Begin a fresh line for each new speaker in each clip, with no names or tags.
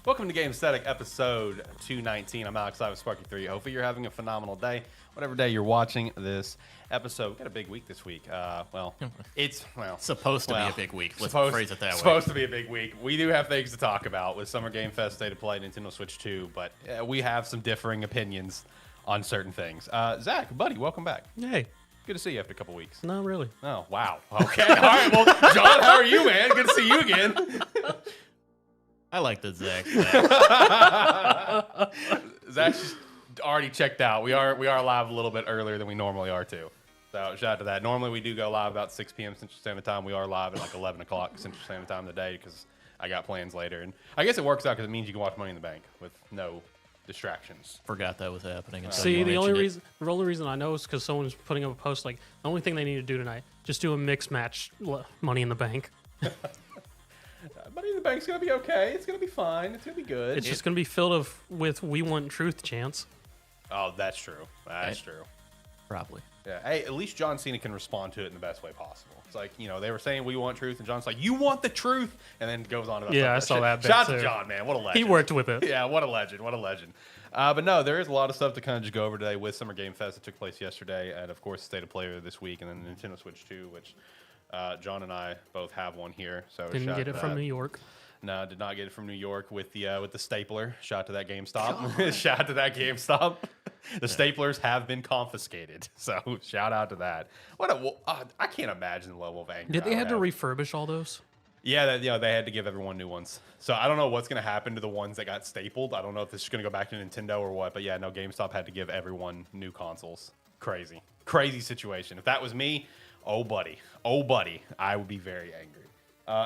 Welcome to Gamesthetic episode 219. I'm Alex Live with Sparky3. Hopefully you're having a phenomenal day, whatever day you're watching this episode. We've got a big week this week. It's
supposed to be a big week. Let's phrase it that way.
Supposed to be a big week. We do have things to talk about with Summer Game Fest, State of Play, Nintendo Switch 2, but we have some differing opinions on certain things. Zach, buddy, welcome back.
Hey.
Good to see you after a couple weeks.
Not really.
Oh, wow. Okay. All right. Well, John, how are you, man? Good to see you again.
I like the Zach.
Zach's just already checked out. We are live a little bit earlier than we normally are too. So shout out to that. Normally we do go live about 6 p.m. Central Standard Time. We are live at like 11 o'clock Central Standard Time today because I got plans later. And I guess it works out because it means you can watch Money in the Bank with no distractions.
Forgot that was happening.
See, the only reason I know is because someone's putting up a post like the only thing they need to do tonight, just do a mix match Money in the Bank.
Money in the Bank's gonna be okay. It's gonna be fine. It's gonna be good.
It's just gonna be filled with "We Want Truth" chants.
Oh, that's true. That's true.
Probably.
Yeah. Hey, at least John Cena can respond to it in the best way possible. It's like, you know, they were saying we want truth, and John's like, you want the truth, and then goes on about
I saw that bit
Shout out
too.
to John, man. What a legend.
He worked with it.
Yeah, what a legend. What a legend. But no, there is a lot of stuff to kind of just go over today with Summer Game Fest that took place yesterday, and of course, State of Play this week, and then the Nintendo Switch 2, which John and I both have one here. So
Didn't get it from New York.
No, did not get it from New York with the stapler. Shout out to that GameStop. Shout out to that GameStop. The staplers have been confiscated, so shout out to that. I can't imagine the level of anger.
Did they have to refurbish all those?
Yeah, they had to give everyone new ones. So I don't know what's going to happen to the ones that got stapled. I don't know if this is going to go back to Nintendo or what. But yeah, no, GameStop had to give everyone new consoles. Crazy situation. If that was me, oh buddy, I would be very angry.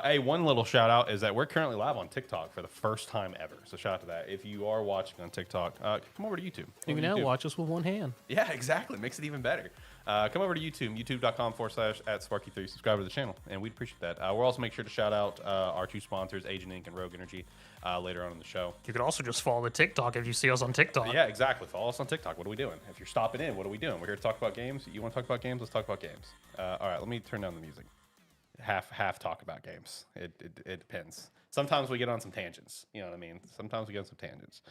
Hey, one little shout out is that we're currently live on TikTok for the first time ever. So shout out to that. If you are watching on TikTok, come over to YouTube.
You can now watch us with one hand.
Yeah, exactly. Makes it even better. Come over to YouTube, youtube.com/@Sparky3. Subscribe to the channel, and we'd appreciate that. We'll also make sure to shout out our two sponsors, Agent Inc. and Rogue Energy, later on in the show.
You could also just follow the TikTok if you see us on TikTok.
Yeah, exactly. Follow us on TikTok. What are we doing? If you're stopping in, what are we doing? We're here to talk about games. You want to talk about games? Let's talk about games. All right, let me turn down the music. Half talk about games. It depends. Sometimes we get on some tangents. You know what I mean? Sometimes we get on some tangents.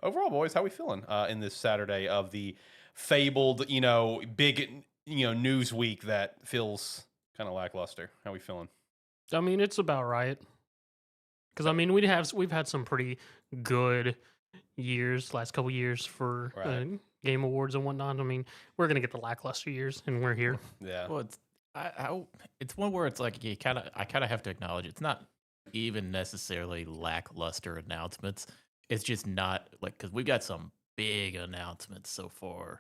Overall, boys, how we feeling in this Saturday of the fabled, big, news week that feels kind of lackluster? How we feeling?
I mean, it's about right. Because I mean, we've had some pretty good years, last couple years for Game Awards and whatnot. I mean, we're gonna get the lackluster years, and we're here.
Yeah.
Well, it's one where it's like I kind of have to acknowledge it's not even necessarily lackluster announcements. It's just not like because we've got some big announcements so far.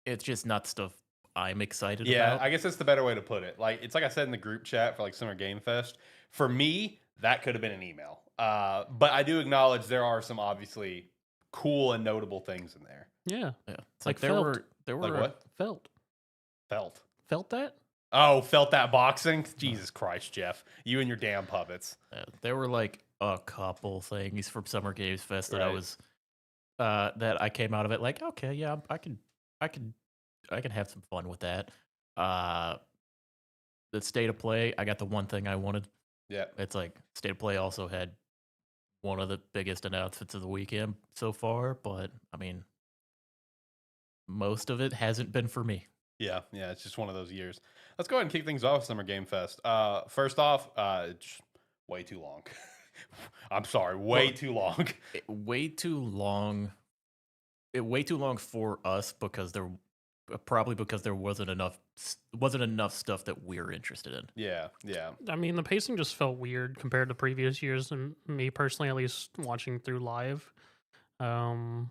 It's just not stuff I'm excited about.
Yeah, I guess that's the better way to put it. Like it's like I said in the group chat for like Summer Game Fest. For me, that could have been an email. But I do acknowledge there are some obviously cool and notable things in there.
Yeah.
It's like there were
Like what?
Felt that?
Oh, felt that boxing? Jesus Christ, Jeff. You and your damn puppets.
there were like a couple things from Summer Games Fest that I was that I came out of it like, okay, yeah, I can have some fun with that. The State of Play, I got the one thing I wanted.
Yeah.
It's like State of Play also had one of the biggest announcements of the weekend so far, but I mean, most of it hasn't been for me.
Yeah, it's just one of those years. Let's go ahead and kick things off with Summer Game Fest. First off, it's way too long. I'm sorry, way too long.
Way too long. Way too long for us because there wasn't enough stuff that we're interested in.
Yeah.
I mean, the pacing just felt weird compared to previous years, and me personally, at least watching through live. Because I'm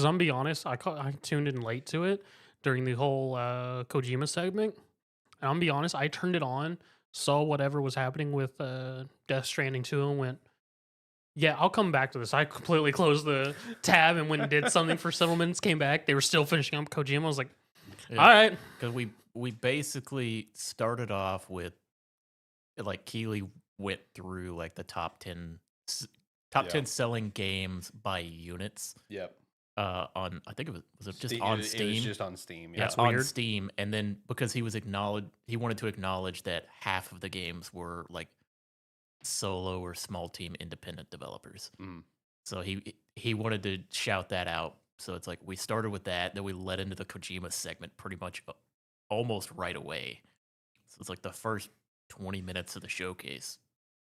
gonna be honest, I tuned in late to it during the whole Kojima segment. And I'm gonna be honest, I turned it on, saw whatever was happening with Death Stranding 2, and went, yeah, I'll come back to this. I completely closed the tab and went and did something for several minutes, came back. They were still finishing up Kojima. I was like, all right.
Because we basically started off with, like, Keeley went through, like, the top 10 selling games by units.
Yep.
On I think it was just
Steam,
on Steam.
It was just on Steam. Yeah,
That's
on
weird.
Steam, and then because he wanted to acknowledge that half of the games were like solo or small team independent developers.
Mm.
So he wanted to shout that out. So it's like we started with that, then we led into the Kojima segment pretty much almost right away. So it's like the first 20 minutes of the showcase,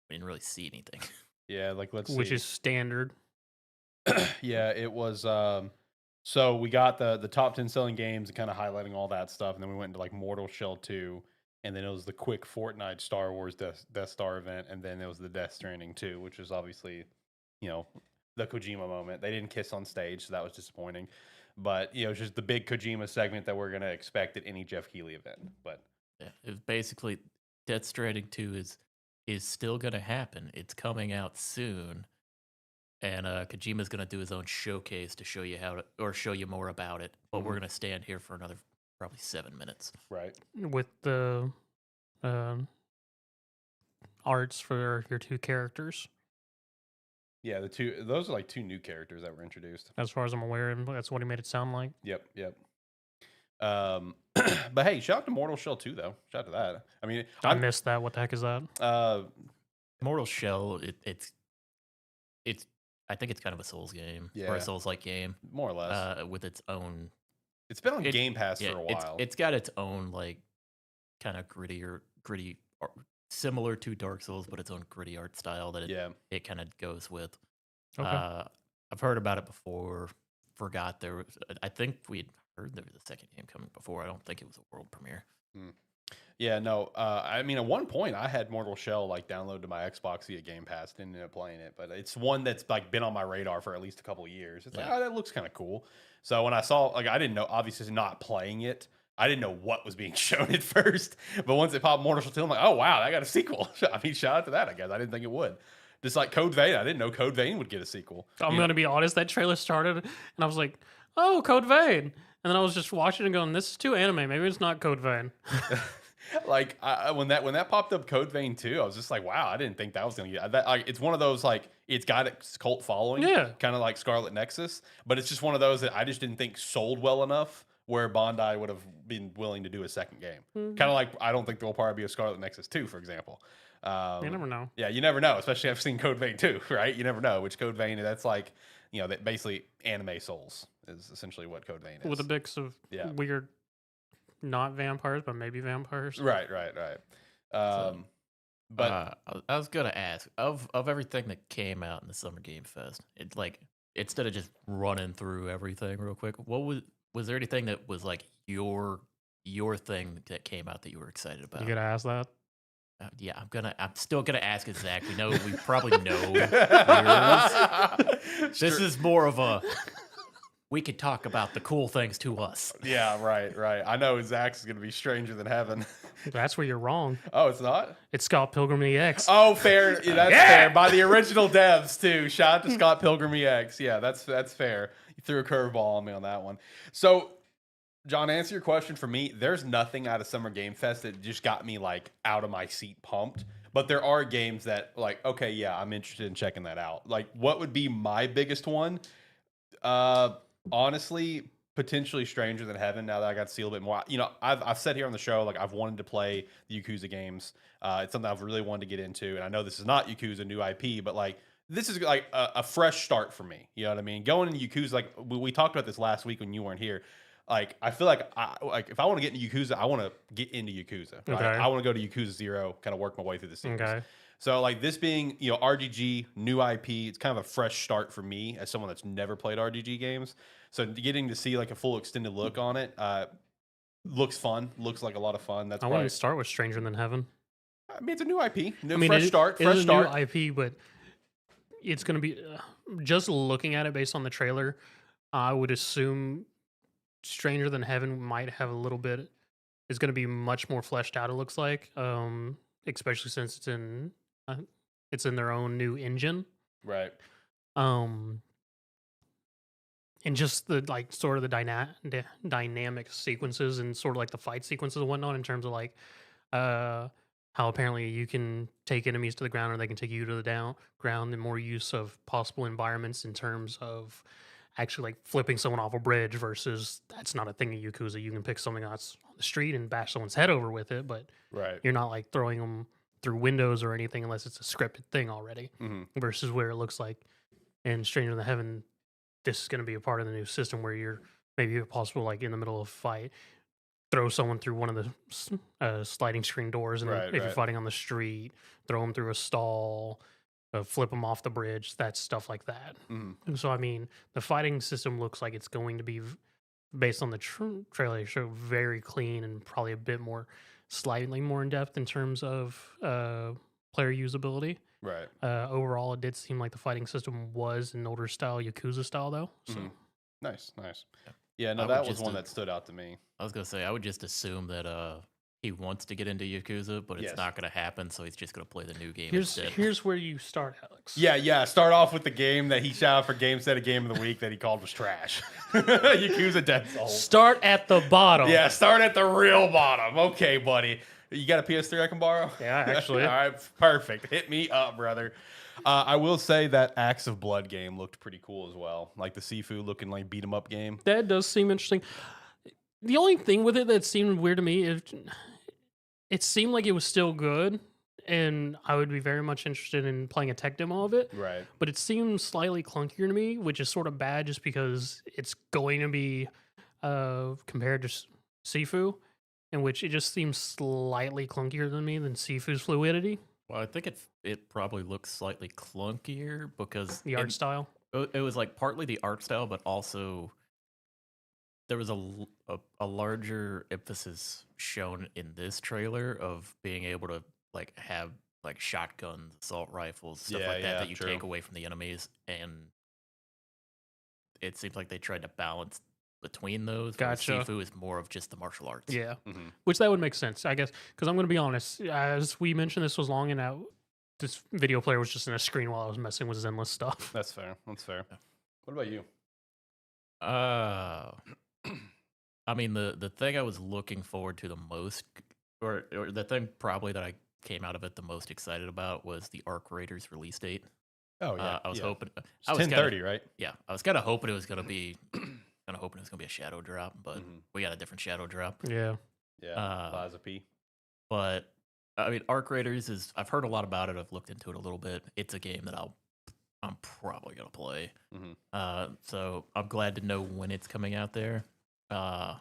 we didn't really see anything.
Yeah, like let's
which
see.
is standard.
Yeah, it was. So we got the top 10 selling games and kind of highlighting all that stuff, and then we went into like Mortal Shell 2, and then it was the quick Fortnite Star Wars Death Star event, and then it was the Death Stranding 2, which is obviously, the Kojima moment. They didn't kiss on stage, so that was disappointing. But it's just the big Kojima segment that we're gonna expect at any Jeff Keighley event. But
Yeah, it was basically Death Stranding 2 is still gonna happen. It's coming out soon. And Kojima's gonna do his own showcase to show you show you more about it. But we're gonna stand here for another probably 7 minutes.
right,
With the arts for your two characters,
yeah, those are like two new characters that were introduced.
as far as I'm aware, and that's what he made it sound like.
Yep. But hey, shout out to Mortal Shell 2 though. Shout out to that. I mean,
I missed that. What the heck is that?
Mortal Shell, it's I think it's kind of a Souls game or
Yeah.
a Souls-like game
more or less.
with its own.
It's been on
it-
Game Pass
Yeah,
for a while.
it's got its own like kind of gritty, similar to Dark Souls, but its own gritty art style that it kind of goes with.
Okay.
I've heard about it before. Forgot there was. I think we'd heard there was a second game coming before. I don't think it was a world premiere.
Yeah, no. I mean, at one point, I had Mortal Shell like downloaded to my Xbox via Game Pass. Didn't end up playing it, but it's one that's like been on my radar for at least a couple of years. It's like,
Yeah.
oh, that looks kind of cool. So when I saw, like, I didn't know, obviously not playing it, I didn't know what was being shown at first. But once it popped Mortal Shell 2, I'm like, oh wow, I got a sequel. I mean, shout out to that. I guess I didn't think it would. Just like Code Vein, I didn't know Code Vein would get a sequel.
I'm going to be honest. That trailer started, and I was like, "Oh, Code Vein," and then I was just watching and going, "This is too anime. Maybe it's not Code Vein."
Like when that popped up, Code Vein 2, I was just like, wow, I didn't think that was gonna get that. Like, it's one of those like it's got its cult following,
Yeah.
kind of like Scarlet Nexus, but it's just one of those that I just didn't think sold well enough where Bandai would have been willing to do a second game. Kind of like I don't think there will probably be a Scarlet Nexus 2, for example.
You never know.
Yeah, you never know, especially I've seen Code Vein 2, right? You never know which Code Vein. That's like that basically anime Souls is essentially what Code Vein is.
With a mix of weird, not vampires, but maybe vampires.
Right. But
I was gonna ask of everything that came out in the Summer Game Fest. It's like instead of just running through everything real quick, what was there anything that was like your thing that came out that you were excited about?
You gotta ask that.
Yeah, I'm still gonna ask it, Zach. We probably know. yours. This is more of a. We could talk about the cool things to us.
Yeah, right. I know Zach's is gonna be Stranger Than Heaven.
That's where you're wrong.
Oh, it's not?
It's Scott Pilgrim EX.
Oh, fair. Yeah, that's fair. By the original devs too. Shout out to Scott Pilgrim EX. Yeah, that's fair. You threw a curveball on me on that one. So, John, answer your question for me. There's nothing out of Summer Game Fest that just got me like out of my seat pumped. But there are games that like, okay, yeah, I'm interested in checking that out. Like, what would be my biggest one? Honestly, potentially Stranger Than Heaven. Now that I got to see a little bit more, I've said here on the show like I've wanted to play the Yakuza games. It's something I've really wanted to get into, and I know this is not Yakuza new IP, but like this is like a fresh start for me. You know what I mean? Going into Yakuza, like we talked about this last week when you weren't here. Like I feel like if I want to get into Yakuza, I want to get into Yakuza. Right?
Okay.
I want to go to Yakuza 0, kind of work my way through the series.
Okay.
So like this being, RGG, new IP, it's kind of a fresh start for me as someone that's never played RGG games. So getting to see like a full extended look on it looks fun. Looks like a lot of fun. That's
I
why.
wouldn't start with Stranger Than Heaven.
I mean, it's a new IP,
Fresh
start.
It is a new IP, but it's going to be just looking at it based on the trailer. I would assume Stranger Than Heaven might have a little bit. It's going to be much more fleshed out. It looks like, especially since it's in their own new engine.
Right.
And just the like sort of the dynamic sequences and sort of like the fight sequences and whatnot in terms of like how apparently you can take enemies to the ground or they can take you to the ground, and more use of possible environments in terms of actually like flipping someone off a bridge versus that's not a thing in Yakuza. You can pick something that's on the street and bash someone's head over with it, but
Right.
you're not like throwing them through windows or anything unless it's a scripted thing already.
Mm-hmm.
Versus where it looks like in Stranger in the Heaven, this is going to be a part of the new system where you're maybe possible like in the middle of a fight, throw someone through one of the sliding screen doors, and then
Right,
if you're
right.
fighting on the street, throw them through a stall, flip them off the bridge, that's stuff like that.
Mm-hmm.
So I mean, the fighting system looks like it's going to be based on the trailer show very clean and probably a bit more, slightly more in depth in terms of player usability.
Right.
Overall, it did seem like the fighting system was an older style Yakuza style though. So
Mhm. Nice. Yeah, no,
I would
that was
just
one
a-
that stood out to me.
I was gonna say I would just assume that he wants to get into Yakuza, but it's
Yes.
not gonna happen. So he's just gonna play the new game
here's
instead.
here's where you start, Alex.
Yeah. Start off with the game that he shot out for Gamestead Game of the Week that he called was trash. Yakuza Dead Souls.
Start at the bottom.
Yeah, start at the real bottom. Okay, buddy. You got a PS3 I can borrow?
Yeah, actually.
All right, perfect. Hit me up, brother. I will say that Axe of Blood game looked pretty cool as well. Like the Sifu looking like beat 'em up game.
That does seem interesting. The only thing with it that seemed weird to me is it seemed like it was still good, and I would be very much interested in playing a tech demo of it.
Right.
But it seemed slightly clunkier to me, which is sort of bad just because it's going to be compared to Sifu, in which it just seems slightly clunkier than me than Sifu's fluidity,
Well, I think it probably looks slightly clunkier because
the art style.
it was like partly the art style, but also there was a larger emphasis shown in this trailer of being able to like have like shotguns, assault rifles, stuff
Yeah,
like that
yeah,
that you
true.
take away from the enemies, and it seems like they tried to balance between those. whereas
Gotcha.
Sifu is more of just the martial arts.
Yeah,
Mhm.
which that would make sense, I guess, because I'm going to be honest. As we mentioned, this was long and out. This video player was just in a screen while I was messing with Zenless stuff.
That's fair. What about you?
I mean, the thing I was looking forward to the most, or the thing probably that I came out of it the most excited about was the Arc Raiders release date.
Oh yeah.
I was
yeah.
hoping.
It's
I was
10:30, right?
Yeah, I was kind of hoping it was gonna be, a shadow drop, but
Mhm.
we got a different shadow drop.
Yeah,
Yeah. Plaza P.
But I mean, Arc Raiders is. I've heard a lot about it. I've looked into it a little bit. It's a game that I'm probably gonna play.
Mhm.
So I'm glad to know when it's coming out there. The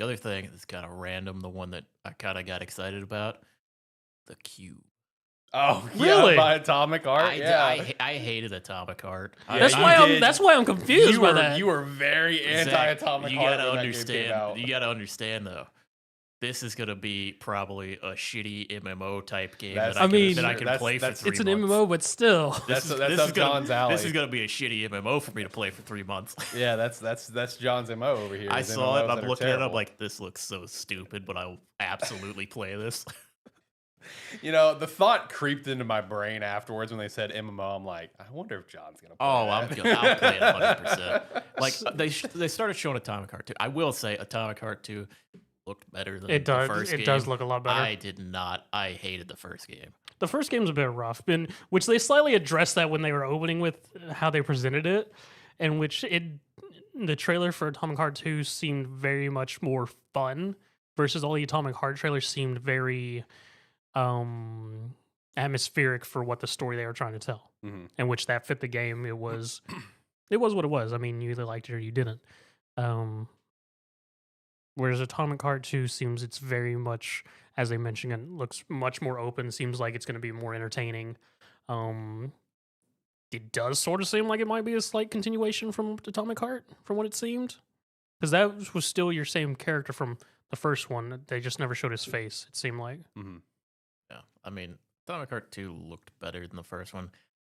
other thing is kind of random. The one that I kind of got excited about, the Cube.
Oh,
Really?
Yeah, by Atomic Heart.
I hated Atomic Heart.
Yeah,
that's
you
why
did.
that's why I'm confused
you
by
were
that.
you were very
Zach,
anti-Atomic
you
Heart
gotta
when that game came
understand.
out.
You gotta understand though. This is gonna be probably a shitty MMO type game
That's-
that I
I mean,
can
that's-
play for
that's-
3
It's an
months.
MMO, but still.
That's up
is
John's alley.
This is gonna be a shitty MMO for me to play for 3 months.
Yeah, that's John's MO over here.
I
is
saw it.
MMOs
I'm
that are
looking at it. I'm
terrible.
like, this looks so stupid, but I'll absolutely play this.
You know, the thought creeped into my brain afterwards when they said MMO. I'm like, I wonder if John's gonna play
Oh,
that.
I'll play it 100%. Like they started showing Atomic Heart 2. I will say Atomic Heart 2 looked better than
It
the
does.
first game.
It does look a lot better.
I did not. I hated the first game.
The first game's a bit rough, which they slightly addressed that when they were opening with how they presented it, and which the trailer for Atomic Heart 2 seemed very much more fun versus all the Atomic Heart trailers seemed very atmospheric for what the story they were trying to tell,
Mhm.
in which that fit the game. It was what it was. I mean, you either liked it or you didn't. Whereas Atomic Heart 2 seems it's very much, as they mentioned, it looks much more open. Seems like it's going to be more entertaining. It does sort of seem like it might be a slight continuation from Atomic Heart, from what it seemed, because that was still your same character from the first one. They just never showed his face. It seemed like.
Mhm.
Yeah, I mean, Atomic Heart 2 looked better than the first one.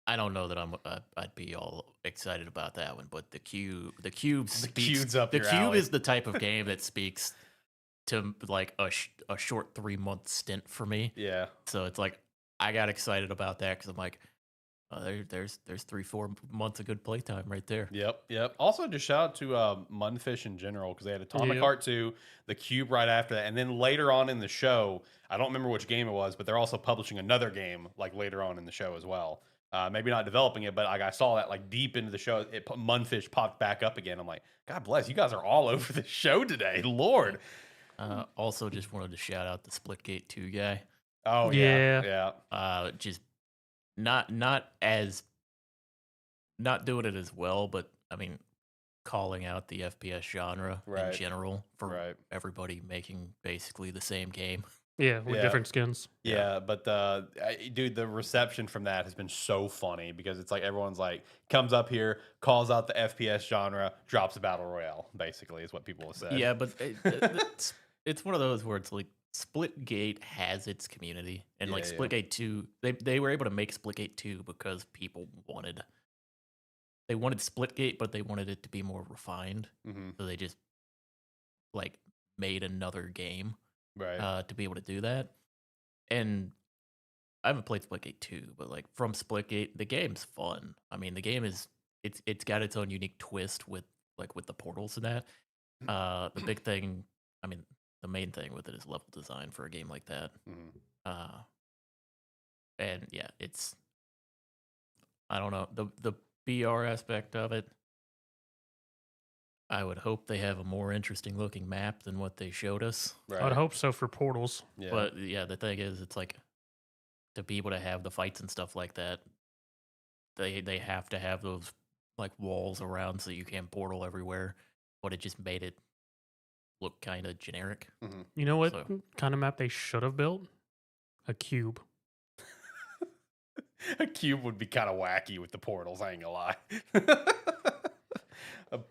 I don't know that I'd be all excited about that one, but the Cube speaks.
Cube's up
The
your
Cube
alley.
is the type of game that speaks to like a short 3-month stint for me.
Yeah.
So it's like I got excited about that because I'm like, there's 3-4 months of good playtime right there.
Yep. Also, just shout out to Munfish in general because they had Atomic
Yep.
Heart 2, the Cube right after that, and then later on in the show, I don't remember which game it was, but they're also publishing another game like later on in the show as well. Maybe not developing it, but like I saw that like deep into the show, Munfish popped back up again. I'm like, God bless, you guys are all over the show today, Lord.
Also, just wanted to shout out the Splitgate 2 guy.
Oh yeah.
Just not doing it as well, but I mean, calling out the FPS genre in
Right.
general for
Right.
everybody making basically the same game.
Yeah, with
Yeah.
different skins.
Yeah, but dude, the reception from that has been so funny because it's like everyone's like comes up here, calls out the FPS genre, drops a battle royale. Basically, is what people have said.
Yeah, but it's one of those where it's like Splitgate has its community, and like
Yeah.
Splitgate 2, they were able to make Splitgate 2 because people wanted Splitgate, but they wanted it to be more refined,
Mhm.
so they just like made another game
Right.
to be able to do that. And I haven't played Splitgate 2, but like from Splitgate, the game's fun. I mean, the game is it's got its own unique twist with the portals and that. The big thing, I mean, the main thing with it is level design for a game like that.
Mhm.
And yeah, it's I don't know the BR aspect of it. I would hope they have a more interesting looking map than what they showed us.
Right.
I'd hope so for Portals.
Yeah.
But yeah, the thing is, it's like to be able to have the fights and stuff like that, they have to have those like walls around so you can portal everywhere. But it just made it look kind of generic.
Mhm.
You know what
So-
kind of map they should have built? A cube.
A cube would be kind of wacky with the portals. I ain't gonna lie.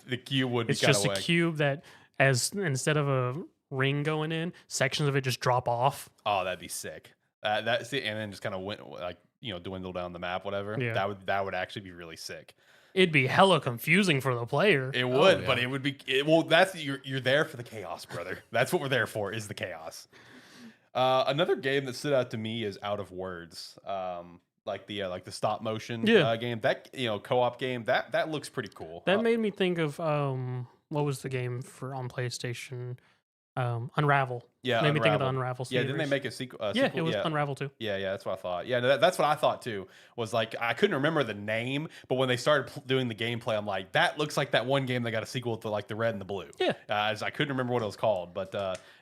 The cube would be
It's
kind of
just a
wacky.
cube that, as instead of a ring going in, sections of it just drop off.
Oh, that'd be sick. That's it, and then just kind of went like dwindle down the map, whatever.
Yeah.
That would actually be really sick.
It'd be hella confusing for the player.
It would, but
yeah.
it would be well. That's you're there for the chaos, brother. That's what we're there for. Is the chaos. Another game that stood out to me is Out of Words. Like the stop motion game. That co-op game. That looks pretty cool.
That made me think of what was the game for on PlayStation? Unravel.
Yeah,
made me think of the
Unravel.
Unravel
Yeah,
series.
didn't they make a sequel?
Yeah,
sequel?
it was Unravel too.
Yeah, that's what I thought. Yeah, that's what I thought too. Was like I couldn't remember the name, but when they started doing the gameplay, I'm like, that looks like that one game that got a sequel to like the red and the blue.
Yeah.
I couldn't remember what it was called, but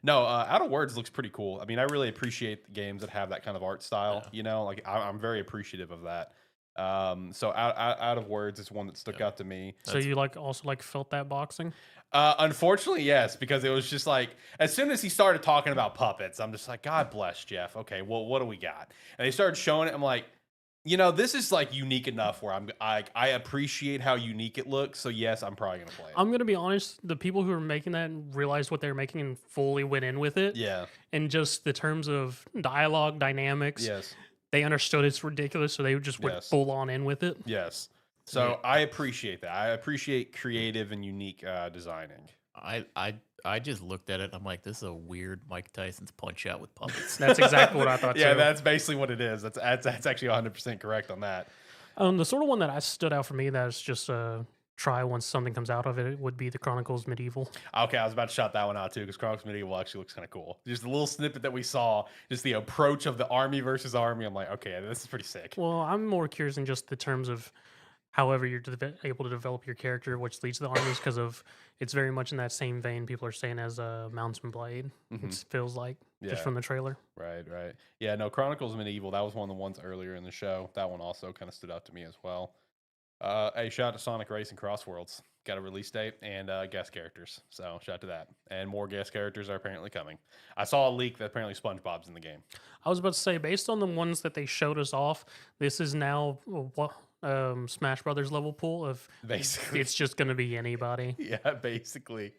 no, Out of Words looks pretty cool. I mean, I really appreciate the games that have that kind of art style.
Yeah.
Like I'm very appreciative of that. So Out of Words is one that stuck out to me.
So you also felt that boxing?
Unfortunately, yes, because it was just like as soon as he started talking about puppets, I'm just like, God bless Jeff. Okay, well, what do we got? And they started showing it. I'm like, this is like unique enough where I appreciate how unique it looks. So yes, I'm probably gonna play it.
I'm gonna be honest. The people who were making that realized what they were making and fully went in with it.
Yeah.
And just the terms of dialogue dynamics,
Yes.
they understood it's ridiculous, so they just went
Yes.
full on in with it.
Yes. So I appreciate that. I appreciate creative and unique designing.
I just looked at it. I'm like, this is a weird Mike Tyson's Punch Out with puppets.
That's exactly what I thought.
Yeah,
too.
that's basically what it is. That's actually 100% correct on that.
The sort of one that I stood out for me that's just try once something comes out of it would be the Chronicles Medieval.
Okay, I was about to shout that one out too because Chronicles Medieval actually looks kind of cool. Just a little snippet that we saw, just the approach of the army versus army. I'm like, okay, this is pretty sick.
Well, I'm more curious in just the terms of however you're able to develop your character, which leads to the armies, because it's very much in that same vein people are saying as Mountain Blade. It feels like just from the trailer.
Right. Yeah, no, Chronicles Medieval, that was one of the ones earlier in the show. That one also kind of stood out to me as well. Hey, shout out to Sonic Racing Cross Worlds. Got a release date and guest characters. So shout out to that. And more guest characters are apparently coming. I saw a leak that apparently SpongeBob's in the game.
I was about to say, based on the ones that they showed us off, this is now Smash Brothers level pool of
Basically.
it's just going to be anybody.
Yeah, basically.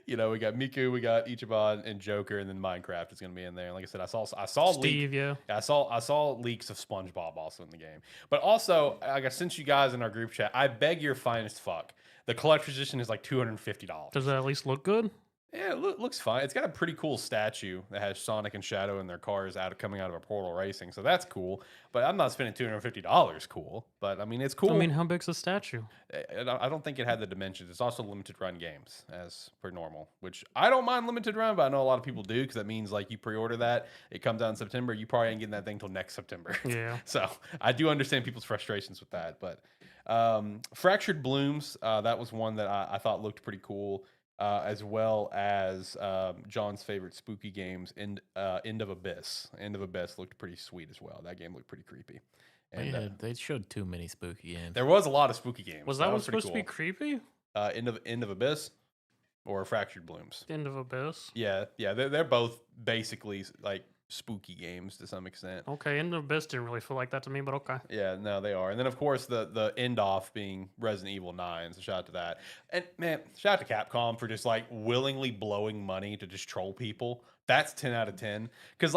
We got Miku, we got Ichiban and Joker, and then Minecraft is going to be in there. And like I said, I saw
Steve,
yeah, I saw leaks of SpongeBob also in the game. But also, I guess since you guys in our group chat, I beg your finest fuck. The collector's edition is like $250.
Does it at least look good?
Yeah, it looks fine. It's got a pretty cool statue that has Sonic and Shadow in their cars coming out of a portal racing, so that's cool. But I'm not spending $250. Cool, but I mean it's cool.
I mean, how big's the statue?
I don't think it had the dimensions. It's also limited run games as per normal, which I don't mind limited run, but I know a lot of people do because that means like you pre-order that, it comes out in September, you probably ain't getting that thing till next September.
Yeah.
So I do understand people's frustrations with that, but Fractured Blooms, that was one that I thought looked pretty cool. as well as John's favorite spooky games, End of Abyss. End of Abyss looked pretty sweet as well. That game looked pretty creepy. And
They showed too many spooky games.
there was a lot of spooky games.
Was that one
was pretty
supposed to be creepy?
End of Abyss or Fractured Blooms?
End of Abyss.
Yeah, they're both basically like spooky games to some extent.
Okay, End of Abyss didn't really feel like that to me, but okay.
Yeah, no, they are. And then of course the end off being Resident Evil 9. So shout out to that. And man, shout out to Capcom for just like willingly blowing money to just troll people. That's 10 out of 10. Because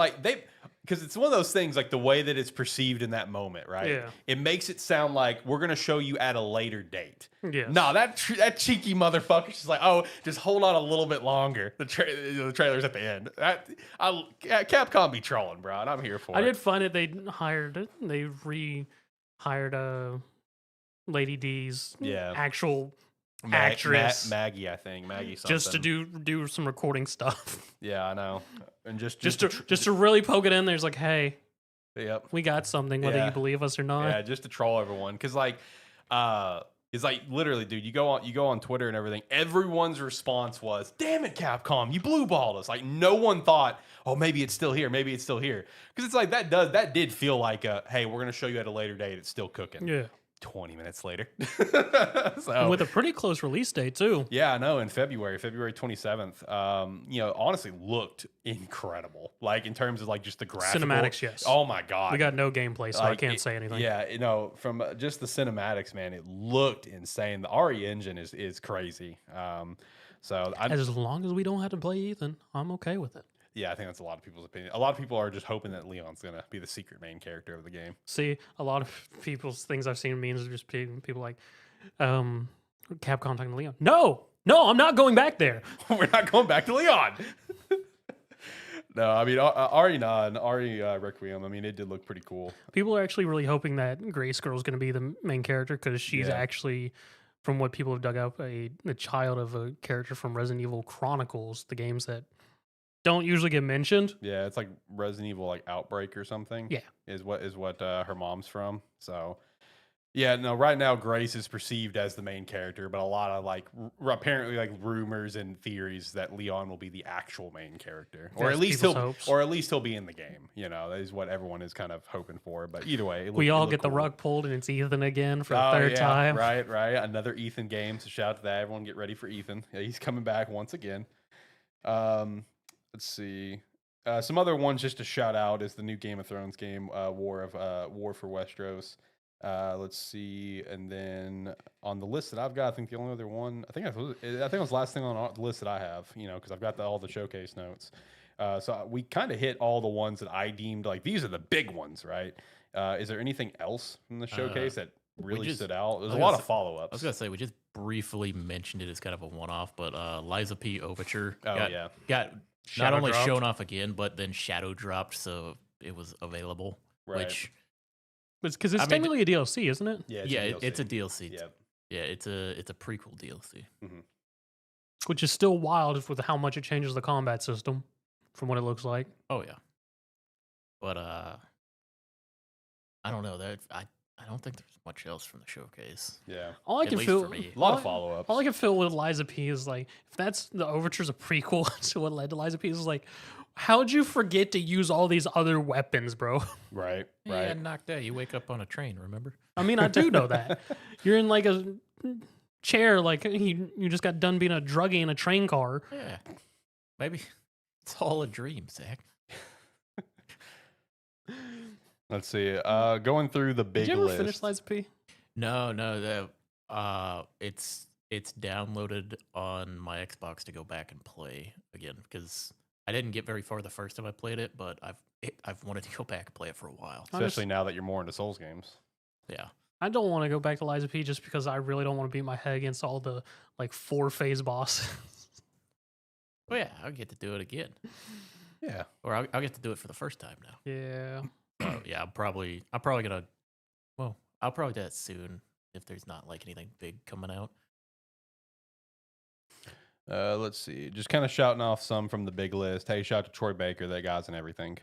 it's one of those things like the way that it's perceived in that moment, right?
Yeah.
It makes it sound like we're gonna show you at a later date.
Yes.
No, that cheeky motherfucker's just like, oh, just hold on a little bit longer. The trailer's at the end. Capcom be trolling, bro, and I'm here for it.
I did find it. They rehired Lady D's actual actress
Maggie, I think Maggie something.
just to do some recording stuff.
Yeah, I know, and just
to really poke it in. There's like, hey,
yep,
we got something, whether
Yeah.
you believe us or not.
yeah, just to troll everyone, because like, it's like literally, dude, you go on Twitter and everything. Everyone's response was, "Damn it, Capcom, you blue balled us." Like no one thought, "Oh, maybe it's still here. Maybe it's still here." Because it's like that did feel like a, "Hey, we're gonna show you at a later date. It's still cooking."
Yeah.
20 minutes later.
And
So
with a pretty close release date too.
yeah, I know, in February 27th. Honestly looked incredible. Like in terms of like just the graphical
Cinematics, yes.
Oh my god.
We got no gameplay, so I
Like,
can't say anything.
Yeah, from just the cinematics, man, it looked insane. The RE engine is crazy.
As long as we don't have to play Ethan, I'm okay with it.
Yeah, I think that's a lot of people's opinion. A lot of people are just hoping that Leon's gonna be the secret main character of the game.
See, a lot of people's things I've seen memes are just people like, Capcom talking to Leon. No, I'm not going back there.
We're not going back to Leon. No, I mean RE Requiem. I mean, it did look pretty cool.
People are actually really hoping that Grace Girl is going to be the main character because she's
Yeah.
actually, from what people have dug up, a child of a character from Resident Evil Chronicles, the games that don't usually get mentioned.
Yeah, it's like Resident Evil like Outbreak or something.
Yeah.
Is what her mom's from. So yeah, no, right now Grace is perceived as the main character, but a lot of like apparently like rumors and theories that Leon will be the actual main character. Or
That's
at least
people's hopes.
he'll be in the game. You know, that is what everyone is kind of hoping for. But either way,
We all get the
cool.
rug pulled and it's Ethan again for the
Oh,
third
yeah,
time.
Right. Another Ethan game. So shout out to that. Everyone get ready for Ethan. Yeah, he's coming back once again. Let's see. Some other ones just to shout out is the new Game of Thrones game, War for Westeros. Let's see, and then on the list that I've got, I think the only other one, I think it was the last thing on the list that I have, because I've got all the showcase notes. So we kind of hit all the ones that I deemed like these are the big ones, right? Is there anything else from the showcase that really stood out? There's a lot of follow-ups.
I was gonna say we just briefly mentioned it as kind of a one-off, but Liza P. Overture got not
Shadow
only
dropped.
shown off again, but then shadow dropped, so it was available.
Right.
Which
Because it's technically a DLC, isn't it?
Yeah,
it's a DLC.
Yeah.
Yeah, it's a prequel DLC.
Which is still wild with how much it changes the combat system from what it looks like.
Oh yeah, but I don't know that I don't think there's much else from the showcase.
Yeah.
All I
At
can
least
feel
for me.
A lot
all
of follow-ups.
All I can feel with Liza P is like, if that's the Overture's a prequel to what led to Liza P, is like, how'd you forget to use all these other weapons, bro?
Right.
Yeah, knocked out. You wake up on a train, remember?
I mean, I do know that. You're in like a chair, like you just got done being a druggie in a train car.
Yeah, maybe it's all a dream, Zach.
Let's see. Going through the big
Did you ever
list.
finish Liza P?
No, it's downloaded on my Xbox to go back and play again because I didn't get very far the first time I played it, but I've wanted to go back and play it for a while.
Especially now that you're more into Souls games.
Yeah.
I don't want to go back to Liza P just because I really don't want to beat my head against all the like 4-phase bosses.
Oh yeah, I'll get to do it again,
Yeah.
or I'll get to do it for the first time now.
Yeah.
Yeah, I'm probably gonna. Well, I'll probably do that soon if there's not like anything big coming out.
Let's see. Just kind of shouting off some from the big list. Hey, shout out to Troy Baker, that guy's and everything.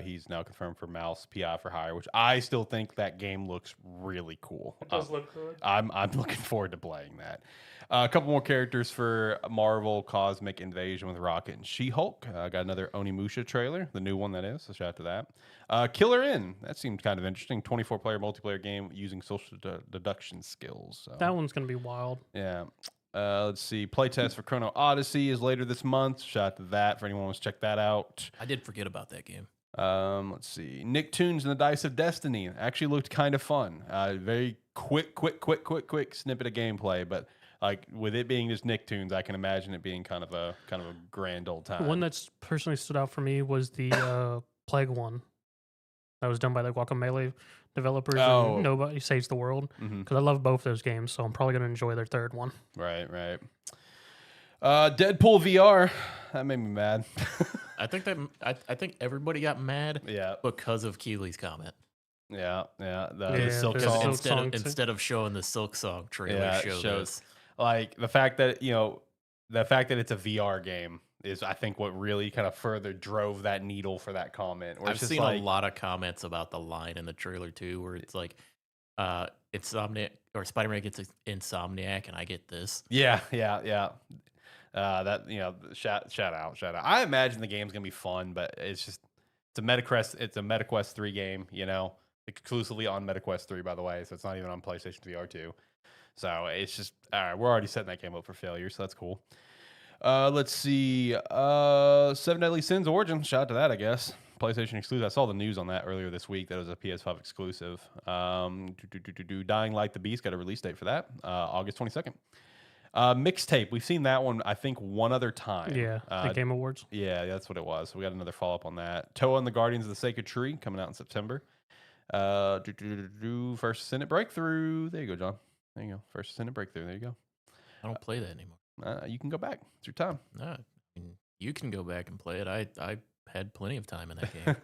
He's now confirmed for Mouse PI for Hire, which I still think that game looks really cool.
It does look good.
I'm looking forward to playing that. A couple more characters for Marvel Cosmic Invasion with Rocket and She-Hulk. Got another Onimusha trailer, the new one that is. So shout out to that. Killer In. That seemed kind of interesting. 24-player multiplayer game using social deduction skills. So.
That one's gonna be wild.
Yeah. Let's see. Playtest for Chrono Odyssey is later this month. Shout out to that for anyone who wants to check that out.
I did forget about that game.
Let's see. Nicktoons and the Dice of Destiny actually looked kind of fun. Very quick snippet of gameplay, but like with it being just Nicktoons, I can imagine it being kind of a grand old time.
One that's personally stood out for me was the Plague one. That was done by the Guacamelee developers.
Oh.
And Nobody Saves the World. Because I love both those games, so I'm probably gonna enjoy their third one.
Right. Deadpool VR. That made me mad.
I think everybody got mad
Yeah.
because of Keely's comment.
Yeah. The
Yeah,
Silk
the
Song.
Silk Song too.
Instead of showing the Silk Song trailer,
Yeah, it
show
shows-
this.
Like the fact that it's a VR game is, I think, what really kind of further drove that needle for that comment. Where
I've
it's just
seen
like,
a lot of comments about the line in the trailer too, where it's like, Insomniac or Spider-Man gets Insomniac, and I get this.
Yeah. That shout out. I imagine the game's gonna be fun, but it's a MetaQuest 3 game, exclusively on MetaQuest 3, by the way, so it's not even on PlayStation VR 2. So it's just all right. We're already setting that game up for failure, so that's cool. Let's see. Seven Deadly Sins Origin. Shout out to that, I guess. PlayStation exclusive. I saw the news on that earlier this week. That was a PS5 exclusive. Dying Light the Beast got a release date for that. August 22nd. Mixtape. We've seen that one, I think, one other time.
Yeah, the Game Awards.
Yeah, that's what it was. So we got another follow up on that. Toa and the Guardians of the Sacred Tree coming out in September. First Ascendant Breakthrough. There you go, John. There you go. First Ascendant Breakthrough. There you go.
I don't play that anymore.
You can go back. It's your time.
No, I mean, you can go back and play it. I had plenty of time in that game.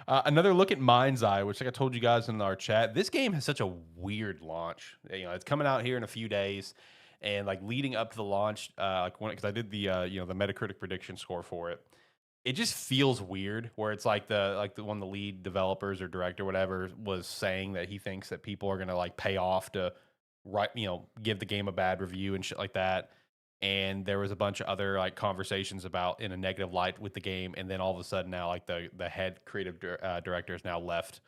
Another look at Mind's Eye, which, like I told you guys in our chat, this game has such a weird launch. It's coming out here in a few days, and like leading up to the launch, because I did the the Metacritic prediction score for it. It just feels weird, where it's like the one of the lead developers or director, whatever, was saying that he thinks that people are gonna like pay off to give the game a bad review and shit like that. And there was a bunch of other like conversations about in a negative light with the game, and then all of a sudden now like the head creative director has now left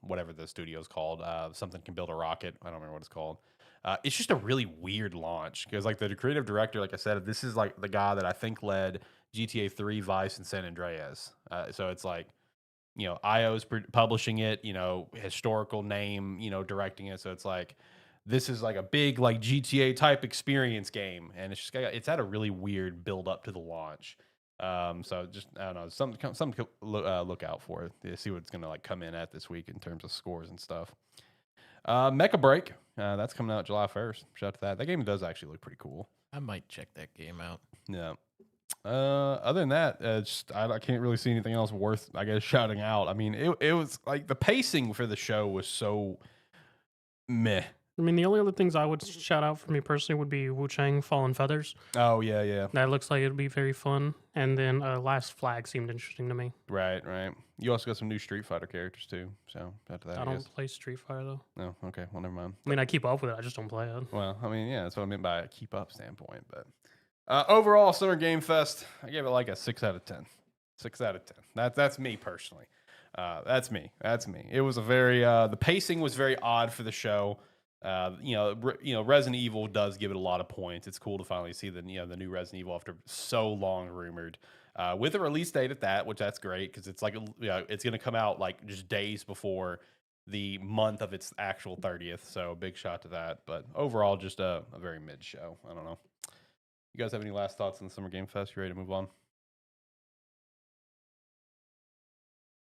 whatever the studio's called, something can build a rocket. I don't remember what it's called. It's just a really weird launch because like the creative director, like I said, this is like the guy that I think led GTA 3, Vice, and San Andreas. So it's like, IO's publishing it, historical name, directing it. So it's like, this is like a big like GTA type experience game, and it's had a really weird build up to the launch. So just I don't know, something to look out for to see what's gonna like come in at this week in terms of scores and stuff. Mecha Break, that's coming out July 1st. Shout out to that. That game does actually look pretty cool.
I might check that game out.
Yeah. Other than that, I can't really see anything else worth, I guess, shouting out. I mean, it was like the pacing for the show was so meh.
I mean, the only other things I would shout out for me personally would be Wu Chang Fallen Feathers.
Oh, yeah.
That looks like it'd be very fun. And then Last Flag seemed interesting to me.
Right. You also got some new Street Fighter characters, too. So, after that,
I don't play Street Fighter, though.
No, okay. Well, never mind.
I mean, I keep up with it. I just don't play it.
Well, I mean, yeah, that's what I meant by a keep up standpoint. But overall, Summer Game Fest, I gave it like a 6 out of 10. 6 out of 10. That's me personally. That's me. It was a very the pacing was very odd for the show. Resident Evil does give it a lot of points. It's cool to finally see the new Resident Evil after so long rumored, with a release date at that, which that's great because it's like it's gonna come out like just days before the month of its actual 30th. So big shot to that. But overall, just a very mid show. I don't know. You guys have any last thoughts on the Summer Game Fest? You ready to move on?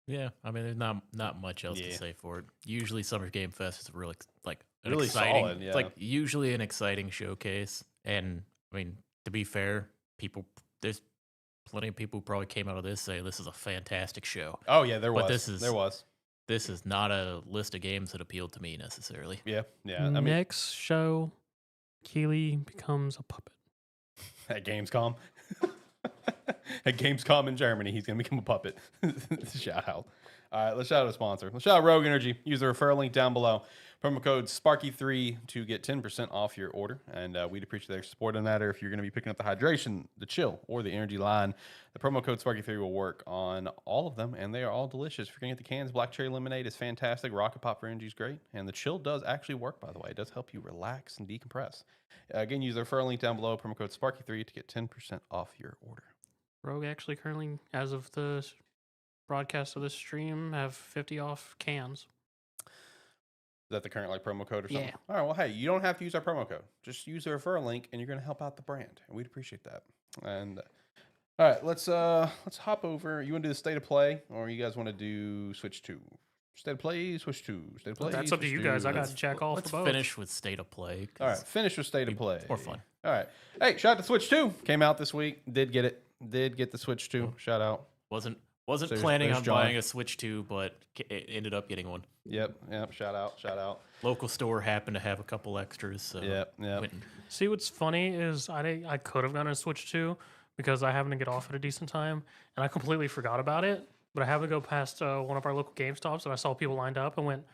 Yeah, I mean, there's not much else to say for it. Usually, Summer Game Fest is really like an
really
exciting.
solid. Yeah.
It's like usually an exciting showcase, and I mean, to be fair, there's plenty of people who probably came out of this saying this is a fantastic show.
Oh yeah, there was.
This is not a list of games that appealed to me necessarily.
Yeah. I mean,
Next show, Keely becomes a puppet.
At Gamescom. At Gamescom in Germany, he's gonna become a puppet. Shout out. All right, let's shout out a sponsor. Let's shout out Rogue Energy. Use the referral link down below. Promo code Sparky3 to get 10% off your order. And we'd appreciate their support on that. Or if you're going to be picking up the hydration, the chill, or the energy line, the promo code Sparky3 will work on all of them. And they are all delicious. If you're going to get the cans, Black Cherry Lemonade is fantastic. Rocket Pop for energy is great. And the chill does actually work, by the way. It does help you relax and decompress. Again, use the referral link down below. Promo code Sparky3 to get 10% off your order.
Rogue actually currently, as of the broadcast of this stream, have 50 off cans.
Is that the current promo code or something?
Yeah.
All right. Well, hey, you don't have to use our promo code. Just use the referral link, and you're going to help out the brand, and we'd appreciate that. And all right, let's hop over. You want to do the state of play, or you guys want to do switch to state of play, switch to state of play?
That's up to you guys. I got to check off
Let's
for both.
finish with state of play.
All right, finish with state of play.
More fun.
All right. Hey, shout out to Switch 2. Came out this week. Did get it. Did get the Switch 2. Shout out.
Wasn't
There's-
planning
there's
on
John.
buying a Switch 2, but it ended up getting one.
Yep. Shout out.
Local store happened to have a couple extras. So
Yep.
went-
See, what's funny is I could have gotten a Switch 2 because I happened to get off at a decent time, and I completely forgot about it. But I happened to go past one of our local GameStops, and I saw people lined up, and went,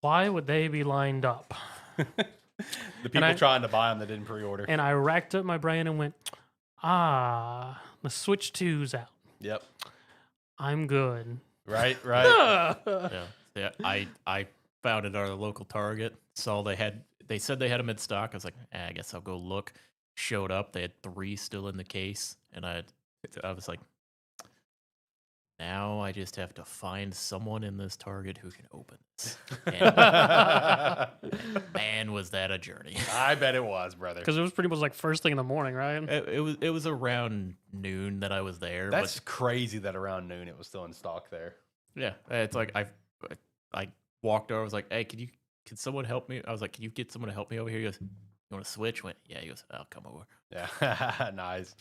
"Why would they be lined up?"
The people trying to buy them that didn't pre-order.
And I racked up my brain and went, the Switch 2's out.
Yep.
I'm good.
Right.
yeah. I found it at our local Target. Saw they said they had them in stock. I was like, I guess I'll go look. Showed up, they had 3 still in the case, and I was like, now I just have to find someone in this Target who can open this. And man, was that a journey.
I bet it was, brother.
Because it was pretty much like first thing in the morning, right?
It was around noon that I was there.
That's crazy that around noon it was still in stock there.
Yeah, it's like I walked over. I was like, "Hey, can someone help me?" I was like, "Can you get someone to help me over here?" He goes, "You want to switch?" Went, "Yeah." He goes, "I'll come over."
Yeah, nice.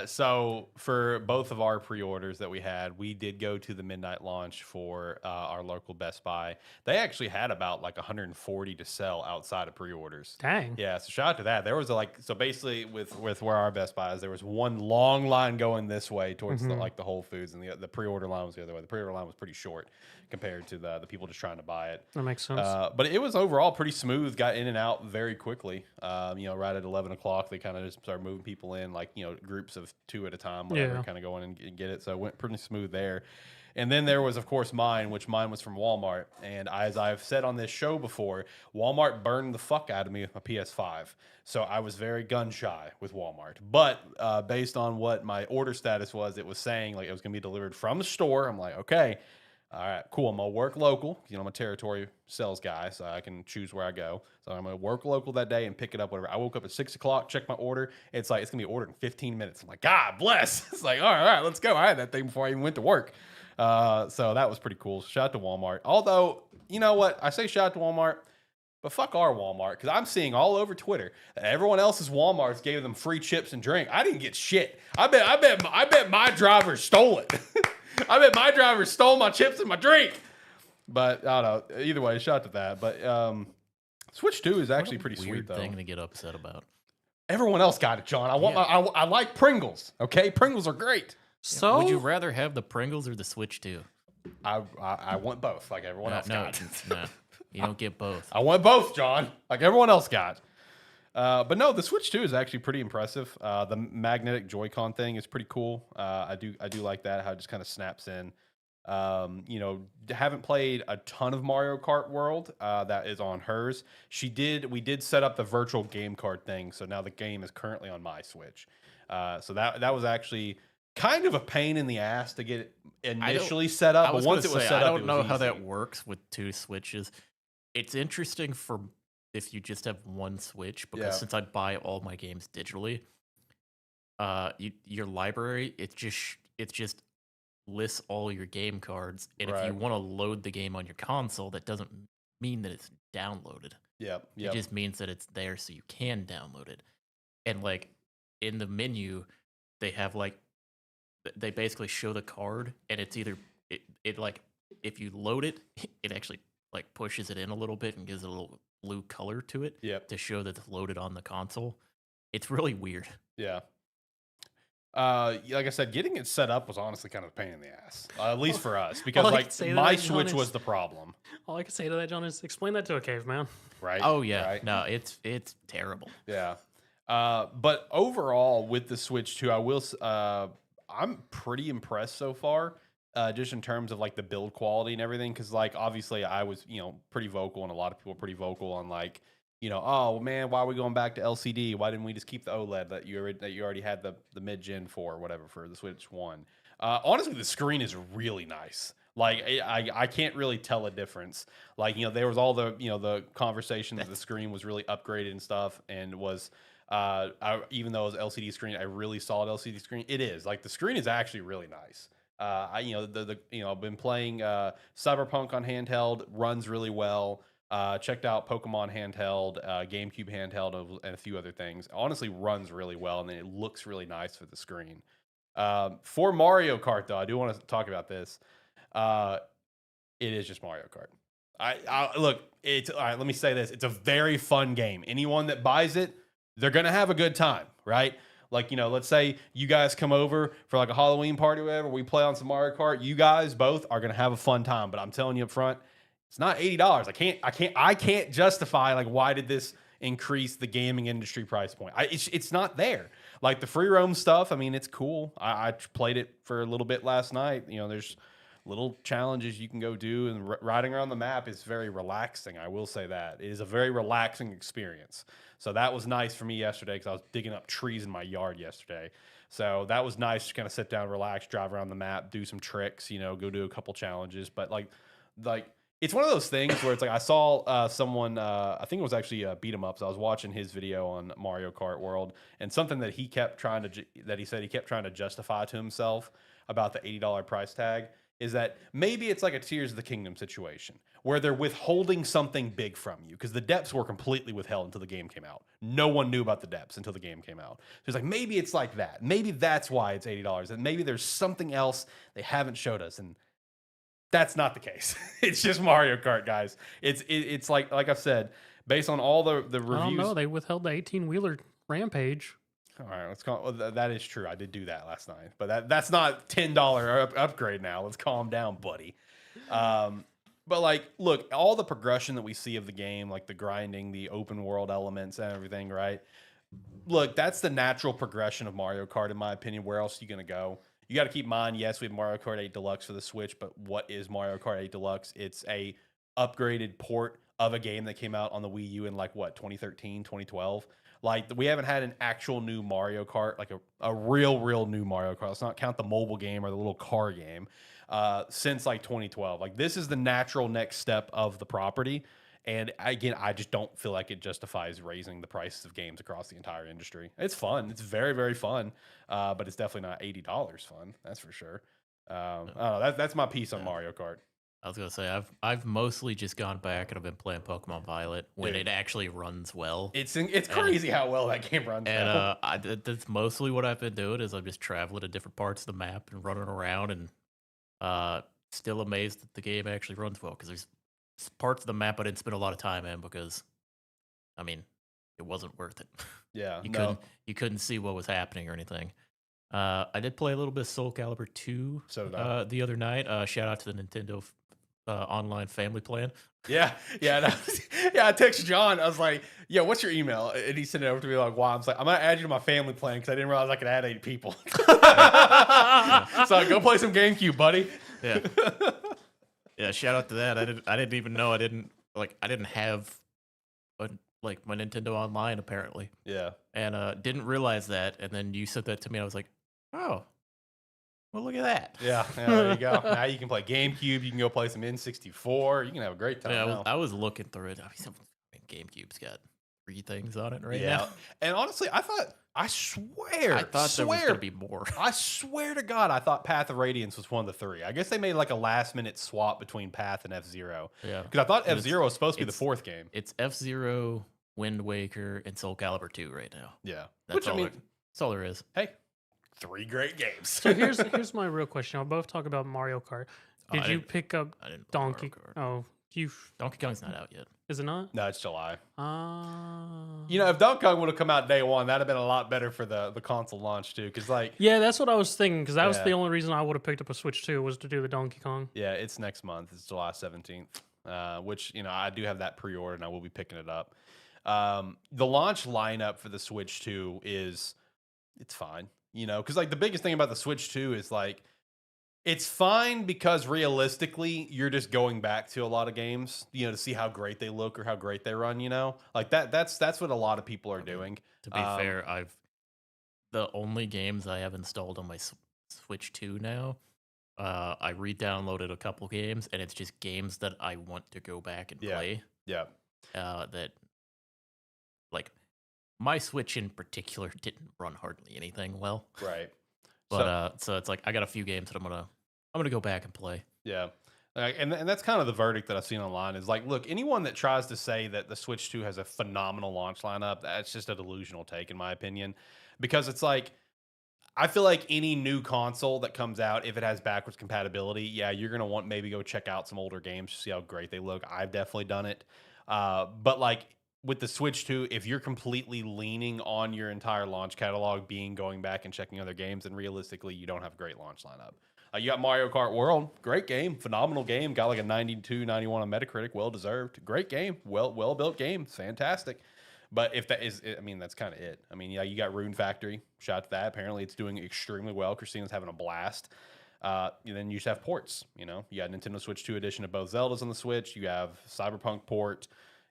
So for both of our pre-orders that we had, we did go to the midnight launch for our local Best Buy. They actually had about like 140 to sell outside of pre-orders.
Dang.
Yeah, so shout out to that. There was so basically with where our Best Buy is, there was one long line going this way towards the Whole Foods, and the pre-order line was the other way. The pre-order line was pretty short compared to the people just trying to buy it.
That makes sense.
But it was overall pretty smooth. Got in and out very quickly. Right at 11 o'clock, they kind of just started moving people in, groups of 2 at a time, whatever,
Yeah.
kind of go in and get it. So it went pretty smooth there. And then there was, of course, mine was from Walmart. And as I've said on this show before, Walmart burned the fuck out of me with my PS5. So I was very gun shy with Walmart. But based on what my order status was, it was saying like it was going to be delivered from the store. I'm like, okay, all right, cool. I'm going to work local. I'm a territory sales guy, so I can choose where I go. So I'm going to work local that day and pick it up, whatever. I woke up at 6 o'clock, checked my order. It's like, it's going to be ordered in 15 minutes. I'm like, God bless. It's like, all right, let's go. I had that thing before I even went to work. So that was pretty cool. Shout out to Walmart. Although, you know what? I say shout out to Walmart, but fuck our Walmart, because I'm seeing all over Twitter that everyone else's Walmarts gave them free chips and drink. I didn't get shit. I bet my driver stole it. I bet my driver stole my chips and my drink. But I don't know. Either way, shout out to that. But Switch 2 is actually pretty sweet, though.
Thing to get upset about.
Everyone else got it, John. I like Pringles. Okay, Pringles are great.
So
would you rather have the Pringles or the Switch 2?
I want both, like everyone else got.
No, you don't get both.
I want both, John, like everyone else got. But no, the Switch 2 is actually pretty impressive. The magnetic Joy-Con thing is pretty cool. I do like that, how it just kind of snaps in. Haven't played a ton of Mario Kart World. That is on hers. We did set up the virtual game card thing, so now the game is currently on my Switch. So that was actually kind of a pain in the ass to get it initially set up. But once it was set up,
I don't know how
easy.
that works with 2 Switches. It's interesting for if you just have one Switch, because since I buy all my games digitally, your library it just lists all your game cards, and if you want to load the game on your console, that doesn't mean that it's downloaded.
Yep.
It just means that it's there so you can download it. And like in the menu, they have they basically show the card, and it's either it like if you load it, it actually like pushes it in a little bit and gives it a little blue color to it
Yep.
to show that it's loaded on the console. it's really weird.
Yeah. Like I said, getting it set up was honestly kind of a pain in the ass, at least for us, because
all I
like
can say to
my
that, John,
Switch
is-
was the problem,
All I can say to that, John, is explain that to a caveman.
right?
Oh yeah,
Right?
no, it's terrible.
Yeah. But overall, with the Switch 2, I'm pretty impressed so far, just in terms of like the build quality and everything. Because like obviously, I was pretty vocal, and a lot of people were pretty vocal on like oh man, why are we going back to LCD? Why didn't we just keep the OLED that you already had the mid gen for, or whatever, for the Switch 1? Honestly, the screen is really nice. Like I can't really tell a difference. Like there was all the the conversation that the screen was really upgraded and stuff, and was even though it was LCD screen, a really solid LCD screen. It is like the screen is actually really nice. I I've been playing Cyberpunk on handheld, runs really well. Checked out Pokemon handheld, GameCube handheld, and a few other things. Honestly, runs really well, and it looks really nice for the screen. For Mario Kart, though, I do want to talk about this. It is just Mario Kart. I look. It's all right. Let me say this. It's a very fun game. Anyone that buys it, they're gonna have a good time, right? Like let's say you guys come over for like a Halloween party or whatever. We play on some Mario Kart. You guys both are gonna have a fun time. But I'm telling you up front, it's not $80. I can't justify like why did this increase the gaming industry price point. It's not there. Like the free roam stuff, I mean, it's cool. I played it for a little bit last night. There's little challenges you can go do, and riding around the map is very relaxing. I will say that. It is a very relaxing experience. So that was nice for me yesterday, because I was digging up trees in my yard yesterday. So that was nice to kind of sit down, relax, drive around the map, do some tricks, go do a couple challenges. But like it's one of those things where it's like I saw someone, I think it was actually Beat 'em Ups. I was watching his video on Mario Kart World, and something that he said he kept trying to justify to himself about the $80 price tag is that maybe it's like a Tears of the Kingdom situation where they're withholding something big from you, because the depths were completely withheld until the game came out. No one knew about the depths until the game came out. So it's like maybe it's like that. Maybe that's why it's $80, and maybe there's something else they haven't showed us. And that's not the case. It's just Mario Kart, guys. It's like I've said, based on all the reviews.
I don't know. They withheld the 18-wheeler Rampage.
All right, let's call. Well, that is true. I did do that last night, but that's not $10 upgrade now. Let's calm down, buddy. But like, look, all the progression that we see of the game, like the grinding, the open world elements, and everything, right? Look, that's the natural progression of Mario Kart, in my opinion. Where else are you gonna go? You got to keep in mind, yes, we have Mario Kart 8 Deluxe for the Switch, but what is Mario Kart 8 Deluxe? It's a upgraded port of a game that came out on the Wii U in like what, 2013, 2012. Like we haven't had an actual new Mario Kart, like a real new Mario Kart. Let's not count the mobile game or the little car game, since like 2012. Like this is the natural next step of the property. And again, I just don't feel like it justifies raising the prices of games across the entire industry. It's fun. It's very, very fun. But it's definitely not $80 fun. That's for sure. I don't know. That's my piece on Mario Kart.
I was gonna say I've mostly just gone back and I've been playing Pokemon Violet when it actually runs well.
It's crazy how well that game runs.
And that's mostly what I've been doing, is I'm just traveling to different parts of the map and running around, and still amazed that the game actually runs well, because there's parts of the map I didn't spend a lot of time in because, I mean, it wasn't worth it.
Yeah,
you couldn't see what was happening or anything. I did play a little bit of Soul Calibur 2 the other night. Shout out to the Nintendo online family plan.
Yeah. I texted John. I was like, "Yo, what's your email?" And he sent it over to me like, "Why?" I was like, "I'm gonna add you to my family plan because I didn't realize I could add 8 people." So go play some GameCube, buddy.
Yeah. Yeah. Shout out to that. I didn't even know I didn't have my Nintendo Online apparently.
Yeah.
And didn't realize that. And then you said that to me. And I was like, oh. Well, look at that.
Yeah, there you go. Now you can play GameCube. You can go play some N64. You can have a great time.
Yeah, I was looking through it. I mean, GameCube's got 3 things on it right now.
And honestly, I thought there was going
to be more.
I swear to God, I thought Path of Radiance was one of the 3. I guess they made like a last-minute swap between Path and F-Zero.
Yeah.
Because I thought F-Zero was supposed to be the 4th game.
It's F-Zero, Wind Waker, and Soul Calibur 2 right now.
Yeah.
That's all there is.
Hey, 3 great games.
So here's my real question. I'll both talk about Mario Kart. Did you pick up
I didn't play
Donkey?
Mario Kart.
Oh,
Donkey Kong's not out yet.
Is it not?
No, it's July.
Uh,
If Donkey Kong would have come out day one, that'd have been a lot better for the console launch too. Because
yeah, that's what I was thinking. Because that was
Yeah.
the only reason I would have picked up a Switch 2 was to do the Donkey Kong.
yeah, it's next month. It's July 17th. Which I do have that pre-order and I will be picking it up. The launch lineup for the Switch 2 it's fine. Because the biggest thing about the Switch 2 is it's fine because realistically, you're just going back to a lot of games, to see how great they look or how great they run, that's what a lot of people are doing.
To be fair, the only games I have installed on my Switch 2 now, I re-downloaded a couple games, and it's just games that I want to go back and play.
Yeah.
That my Switch in particular didn't run hardly anything well.
Right.
But so it's I got a few games that I'm gonna go back and play.
Yeah. And that's kind of the verdict that I've seen online is look, anyone that tries to say that the Switch 2 has a phenomenal launch lineup, that's just a delusional take in my opinion. Because it's I feel like any new console that comes out, if it has backwards compatibility, yeah, you're going to want maybe go check out some older games to see how great they look. I've definitely done it. But with the Switch 2, if you're completely leaning on your entire launch catalog being going back and checking other games, then realistically, you don't have a great launch lineup. You got Mario Kart World, great game, phenomenal game, got a 92, 91 on Metacritic, well deserved, great game, well built game, fantastic. But if that is, that's kind of it. You got Rune Factory, shout out to that. Apparently, it's doing extremely well. Christina's having a blast. And then you just have ports. You got Nintendo Switch 2 edition of both Zeldas on the Switch. You have Cyberpunk port.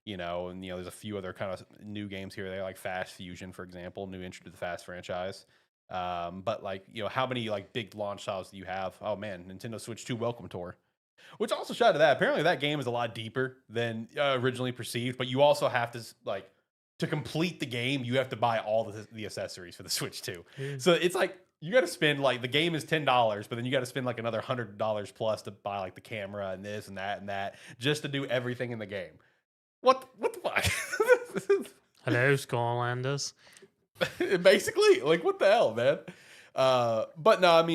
And there's a few other kind of new games here. They like Fast Fusion, for example, new entry to the Fast franchise. But how many big launch titles do you have? Oh man, Nintendo Switch 2 Welcome Tour. Which also shout out to that. Apparently, that game is a lot deeper than originally perceived. But you also have to to complete the game, you have to buy all the accessories for the Switch 2. So it's you got to spend the game is $10, but then you got to spend another $100 plus to buy the camera and this and that just to do everything in the game. What the fuck?
Hello, Skylanders.
Basically, what the hell, man? But no,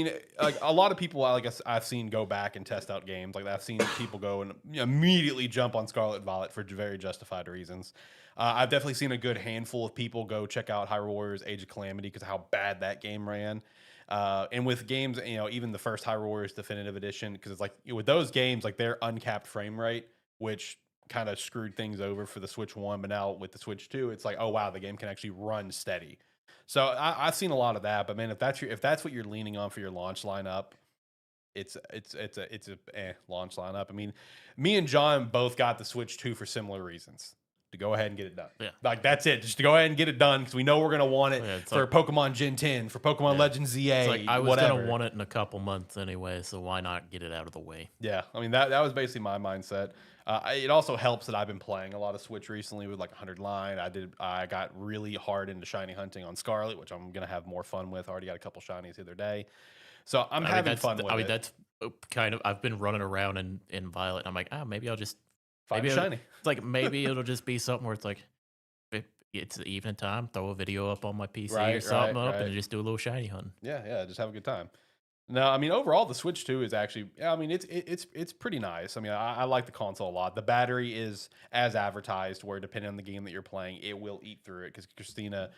a lot of people I've seen go back and test out games. I've seen people go and immediately jump on Scarlet Violet for very justified reasons. I've definitely seen a good handful of people go check out Hyrule Warriors Age of Calamity because of how bad that game ran. And with games, even the first Hyrule Warriors Definitive Edition, because it's with those games, their uncapped frame rate, which kind of screwed things over for the Switch 1, but now with the Switch 2, it's oh wow, the game can actually run steady. So I've seen a lot of that, but man, if that's what you're leaning on for your launch lineup, it's a launch lineup. Me and John both got the Switch 2 for similar reasons. To go ahead and get it done.
Yeah.
That's it. Just to go ahead and get it done because we know we're going to want it for Pokemon Gen 10, for Pokemon Legends ZA,
I was
whatever.
going to want it in a couple months anyway, so why not get it out of the way?
Yeah. That was basically my mindset. It also helps that I've been playing a lot of Switch recently with 100 line. I got really hard into shiny hunting on Scarlet, which I'm going to have more fun with. Already got a couple shinies the other day. So I'm having fun with it.
That's kind of, I've been running around in Violet, and I'm maybe I'll just
Find shiny.
It's maybe it'll just be something where it's it's the evening time, throw a video up on my PC or something and just do a little shiny hunt.
Yeah, just have a good time. No, overall the Switch 2 is actually, it's pretty nice. I like the console a lot. The battery is as advertised, where depending on the game that you're playing, it will eat through it because Christina,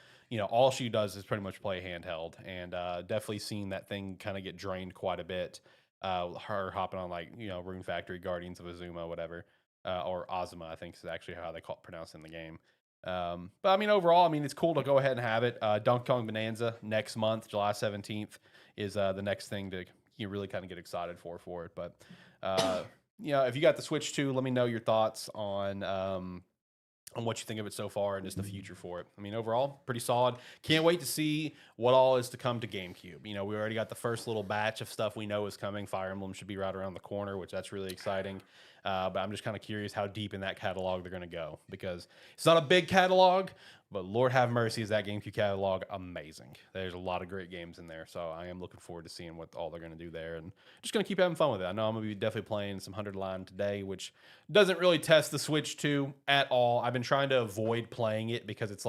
all she does is pretty much play handheld, and definitely seen that thing kind of get drained quite a bit. Her hopping on Rune Factory, Guardians of Azuma, whatever. Or Ozuma, I think is actually how they pronounce it in the game. But overall, it's cool to go ahead and have it. Donkey Kong Bonanza next month, July 17th, is the next thing to really kind of get excited for it. But if you got the Switch 2, let me know your thoughts on what you think of it so far and just the future for it. Overall, pretty solid. Can't wait to see what all is to come to GameCube. We already got the first little batch of stuff we know is coming. Fire Emblem should be right around the corner, which that's really exciting. But I'm just kind of curious how deep in that catalog they're going to go, because it's not a big catalog, but Lord have mercy, is that GameCube catalog amazing. There's a lot of great games in there, so I am looking forward to seeing what all they're going to do there, and just going to keep having fun with it. I know I'm going to be definitely playing some 100 line today, which doesn't really test the Switch 2 at all. I've been trying to avoid playing it because it's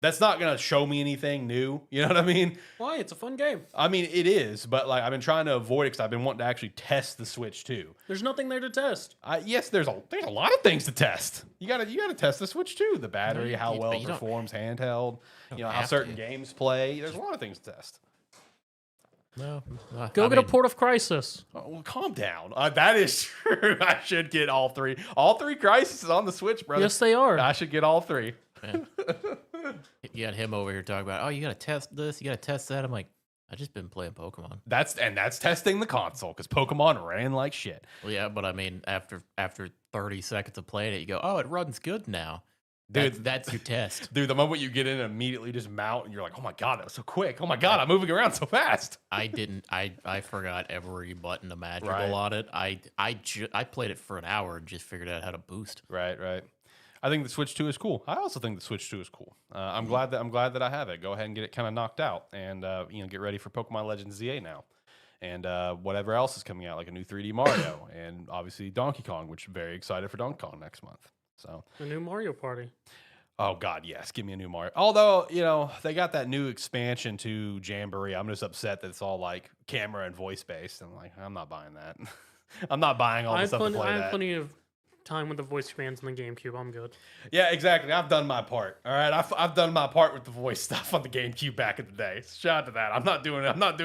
That's not gonna show me anything new. You know what I mean?
Why? It's a fun game.
I mean, it is, but like I've been trying to avoid it because I've been wanting to actually test the Switch too.
There's nothing there to test.
Yes, there's a lot of things to test. You gotta test the Switch too. The battery, how well it performs handheld. You know how certain games play. There's a lot of things to test.
No,
Go get a Port of Crisis.
Oh, well, calm down. That is true. I should get all three. All three Crises on the Switch, brother.
Yes, they are.
I should get all three.
You got him over here talking about, oh, you gotta test this, you gotta test that. I'm like, I just been playing Pokemon.
That's testing the console because Pokemon ran like shit.
Well, yeah, but I mean, after 30 seconds of playing it, you go, oh, it runs good now.
Dude,
that's your test.
Dude, the moment you get in and immediately just mount and you're like, oh my God, that was so quick. Oh my God, I'm moving around so fast.
I forgot every button imaginable on it. I played it for an hour and just figured out how to boost.
Right. I think the Switch 2 is cool. I also think the Switch 2 is cool. I'm glad that I have it. Go ahead and get it kind of knocked out and get ready for Pokemon Legends ZA now. And whatever else is coming out, like a new 3D Mario and obviously Donkey Kong, which I'm very excited for Donkey Kong next month. So
a new Mario Party.
Oh God, yes, give me a new Mario. Although they got that new expansion to Jamboree, I'm just upset that it's all like camera and voice based. I'm like, I'm not buying that. I'm not buying all this stuff to play
I
that.
have plenty of time with the voice commands in the GameCube. I'm good.
Yeah, exactly. I've done my part. All right, I've done my part with the voice stuff on the GameCube back in the day. Shout out to that. I'm not doing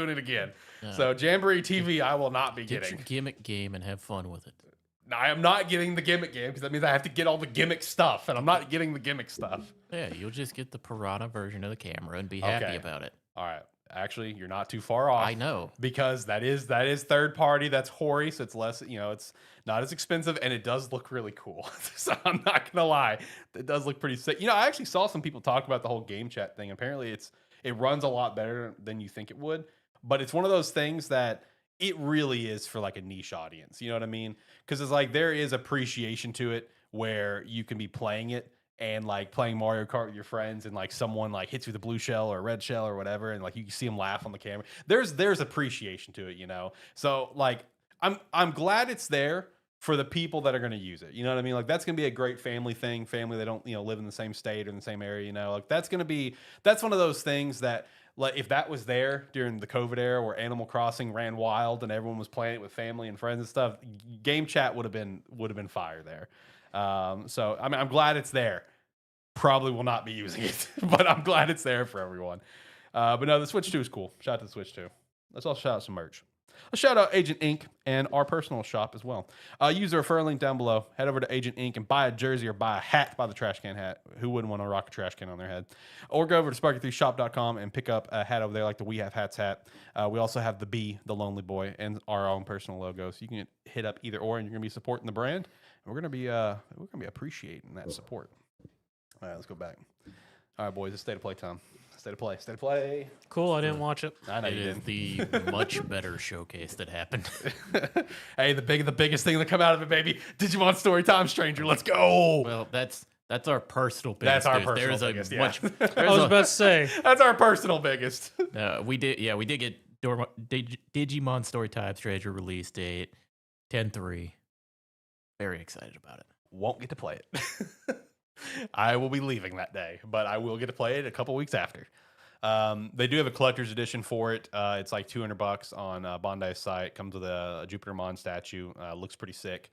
it again. So Jamboree TV, I will not be getting.
Get your gimmick game and have fun with it.
I am not getting the gimmick game because that means I have to get all the gimmick stuff, and I'm not getting the gimmick stuff.
Yeah, you'll just get the Piranha version of the camera and be happy about it.
All right. Actually, you're not too far off.
I know.
Because that is third party. That's Hori, so it's less, it's not as expensive, and it does look really cool. So I'm not going to lie. It does look pretty sick. I actually saw some people talk about the whole game chat thing. Apparently, it runs a lot better than you think it would. But it's one of those things that it really is for like a niche audience. You know what I mean? Because it's like there is appreciation to it where you can be playing it and like playing Mario Kart with your friends and like someone like hits you with a blue shell or a red shell or whatever. And like you can see them laugh on the camera. There's appreciation to it, So like I'm glad it's there for the people that are going to use it. You know what I mean? Like that's going to be a great family thing. Family that don't, live in the same state or in the same area, like that's one of those things that, like if that was there during the COVID era where Animal Crossing ran wild and everyone was playing it with family and friends and stuff, game chat would have been fire there. So I mean, I'm glad it's there. Probably will not be using it, but I'm glad it's there for everyone. But no, the Switch 2 is cool. Shout out to the Switch 2. Let's also shout out some merch. Let's shout out Agent Inc. and our personal shop as well. Use the referral link down below. Head over to Agent Inc. and buy a jersey or buy a hat. Buy the trash can hat. Who wouldn't want to rock a trash can on their head? Or go over to sparky3shop.com and pick up a hat over there like the We Have Hats hat. We also have the Bee, the Lonely Boy, and our own personal logo. So you can hit up either or, and you're going to be supporting the brand. And we're going to be appreciating that support. All right, let's go back. All right, boys, it's state of play time. State of play.
Cool, I didn't watch it.
I know
It
you
is
didn't.
the much better showcase that happened.
Hey, the biggest thing that come out of it, baby. Digimon Storytime Stranger. Let's go.
Well, that's our personal biggest.
That's our
news.
personal
There's
biggest.
a much.
I was about to say.
That's our personal biggest.
We did get Digimon Storytime Stranger release date 10/3. Very excited about it.
Won't get to play it. I will be leaving that day, but I will get to play it a couple weeks after. They do have a collector's edition for it. It's like $200 on Bandai's site. Comes with a Jupiter Mon statue. Looks pretty sick.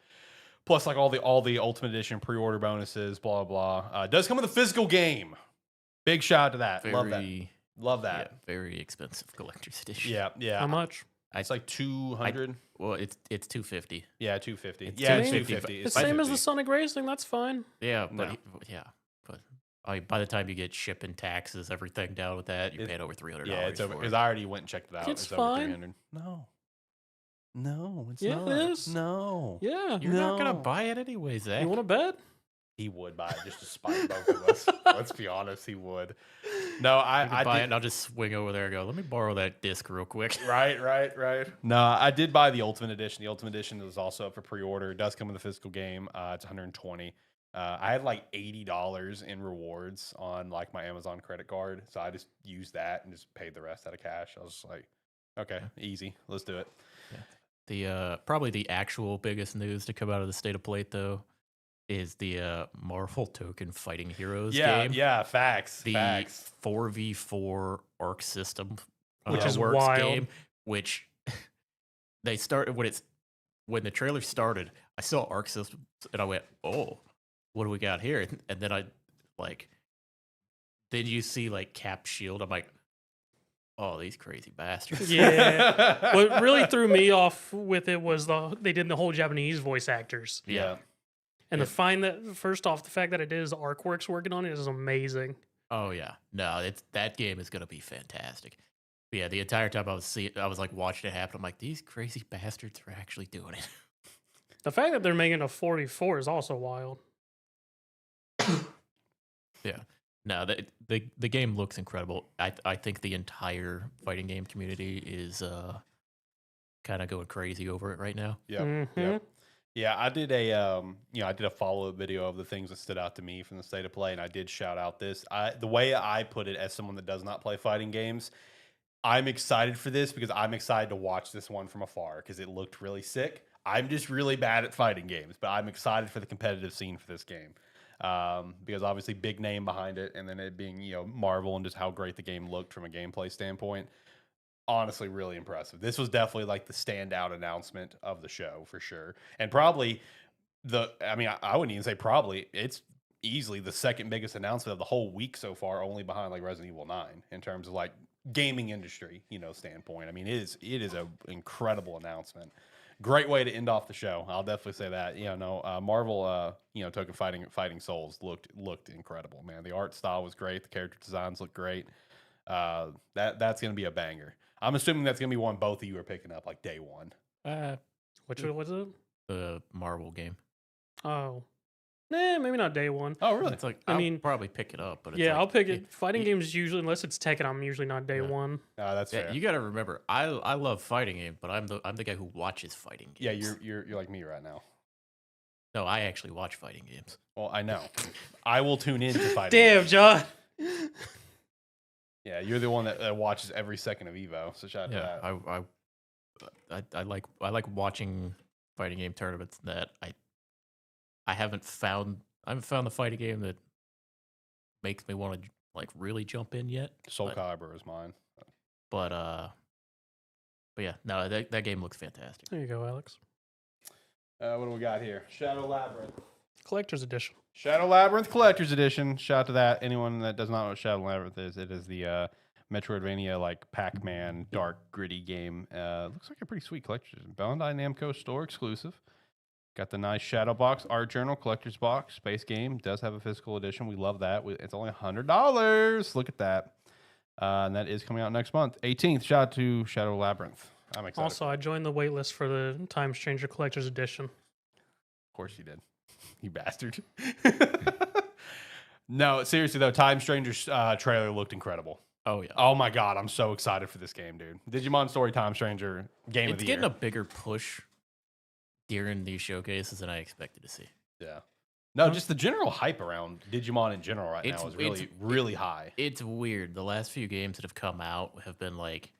Plus, like all the Ultimate Edition pre-order bonuses. Blah blah. It does come with a physical game. Big shout out to that. Love that.
Yeah, very expensive collector's edition.
Yeah.
How much?
It's like 200.
Well, it's 250.
Yeah, 250.
It's
Yeah,
250.
It's the same as the Sonic Racing. That's fine.
Yeah,
No.
but by the time you get shipping taxes, everything down with that, you're paying over $300.
Yeah, it's over.
for
Because
it.
I already went and checked it out.
It's
over
fine.
300. No, it's
Yeah,
not.
it is.
No.
Yeah.
You're not gonna
No.
buy it anyways, Zach.
You want to bet?
He would buy it just to spite both of us. Let's be honest, he would. No,
I buy it
did.
and I'll just swing over there and go, let me borrow that disc real quick.
Right. No, I did buy the Ultimate Edition. The Ultimate Edition is also up for pre-order. It does come with a physical game. It's 120. I had like $80 in rewards on like my Amazon credit card, so I just used that and just paid the rest out of cash. I was just like, okay, easy, let's do it.
The probably the actual biggest news to come out of the State of Plate though is the Marvel Token Fighting Heroes
Yeah,
game.
yeah, facts,
The
facts.
4v4 Arc System
Which is
Works
wild.
game, which they started when the trailer started. I saw Arc System and I went, "Oh, what do we got here?" And then then you see like Cap Shield. I'm like, "Oh, these crazy bastards."
Yeah. What really threw me off with it was they did the whole Japanese voice actors.
Yeah.
And to find that, first off, the fact that it is Arcworks working on it is amazing.
Oh yeah, no, that game is gonna be fantastic. But yeah, the entire time I was like watching it happen. I'm like, these crazy bastards are actually doing it.
The fact that they're making a 44 is also wild.
Yeah, no, the game looks incredible. I think the entire fighting game community is kind of going crazy over it right now.
Yep.
Mhm.
Yep. Yeah, I did a follow-up video of the things that stood out to me from the state of play, and I did shout out the way I put it as someone that does not play fighting games. I'm excited for this because I'm excited to watch this one from afar because it looked really sick. I'm just really bad at fighting games, but I'm excited for the competitive scene for this game because obviously big name behind it, and then it being Marvel and just how great the game looked from a gameplay standpoint. Honestly, really impressive. This was definitely like the standout announcement of the show for sure, and probably I wouldn't even say probably. It's easily the second biggest announcement of the whole week so far, only behind like Resident Evil 9 in terms of like gaming industry, standpoint. I mean, it is an incredible announcement. Great way to end off the show. I'll definitely say that. Marvel, Token Fighting Souls looked incredible, man. The art style was great. The character designs look great. That's gonna be a banger. I'm assuming that's gonna be one both of you are picking up like day one.
Which one was it?
The Marvel game.
Oh. Maybe not day one.
Oh, really?
It's like
I
I'll
mean,
probably pick it up, but it's
Yeah,
like,
I'll pick it. Fighting games usually, unless it's Tekken, I'm usually not day
Yeah.
one.
That's
Yeah,
fair.
you got to remember, I love fighting games, but I'm the guy who watches fighting
Yeah,
games.
you're like me right now.
No, I actually watch fighting games.
Well, I know. I will tune in to fighting.
Damn,
games.
John.
Yeah, you're the one that watches every second of Evo. So shout out to
Yeah,
that.
I like watching fighting game tournaments that I haven't found the fighting game that makes me want to like really jump in yet.
Soul
but-
Calibur is mine.
But yeah, no, that game looks fantastic.
There you go, Alex.
What do we got here? Shadow Labyrinth.
Collector's edition.
Shadow Labyrinth Collector's Edition. Shout out to that. Anyone that does not know what Shadow Labyrinth is, it is the Metroidvania like Pac-Man dark gritty game. Looks like a pretty sweet collector's edition. Bandai Namco store exclusive. Got the nice shadow box, art journal, collector's box, space game. Does have a physical edition. We love that. It's only $100. Look at that. And that is coming out next month. 18th. Shout out to Shadow Labyrinth. I'm excited.
Also, I joined the waitlist for the Time Stranger Collector's Edition.
Of course you did. You bastard. No, seriously though, Time Stranger's trailer looked incredible.
Oh yeah,
Oh my god, I'm so excited for this game, dude. Digimon Story Time Stranger game of
it's
the
getting
year.
a bigger push during these showcases than I expected to see.
Yeah. No, just the general hype around Digimon in general right
It's-
now is
it's-
really high.
It's weird. The last few games that have come out have been like,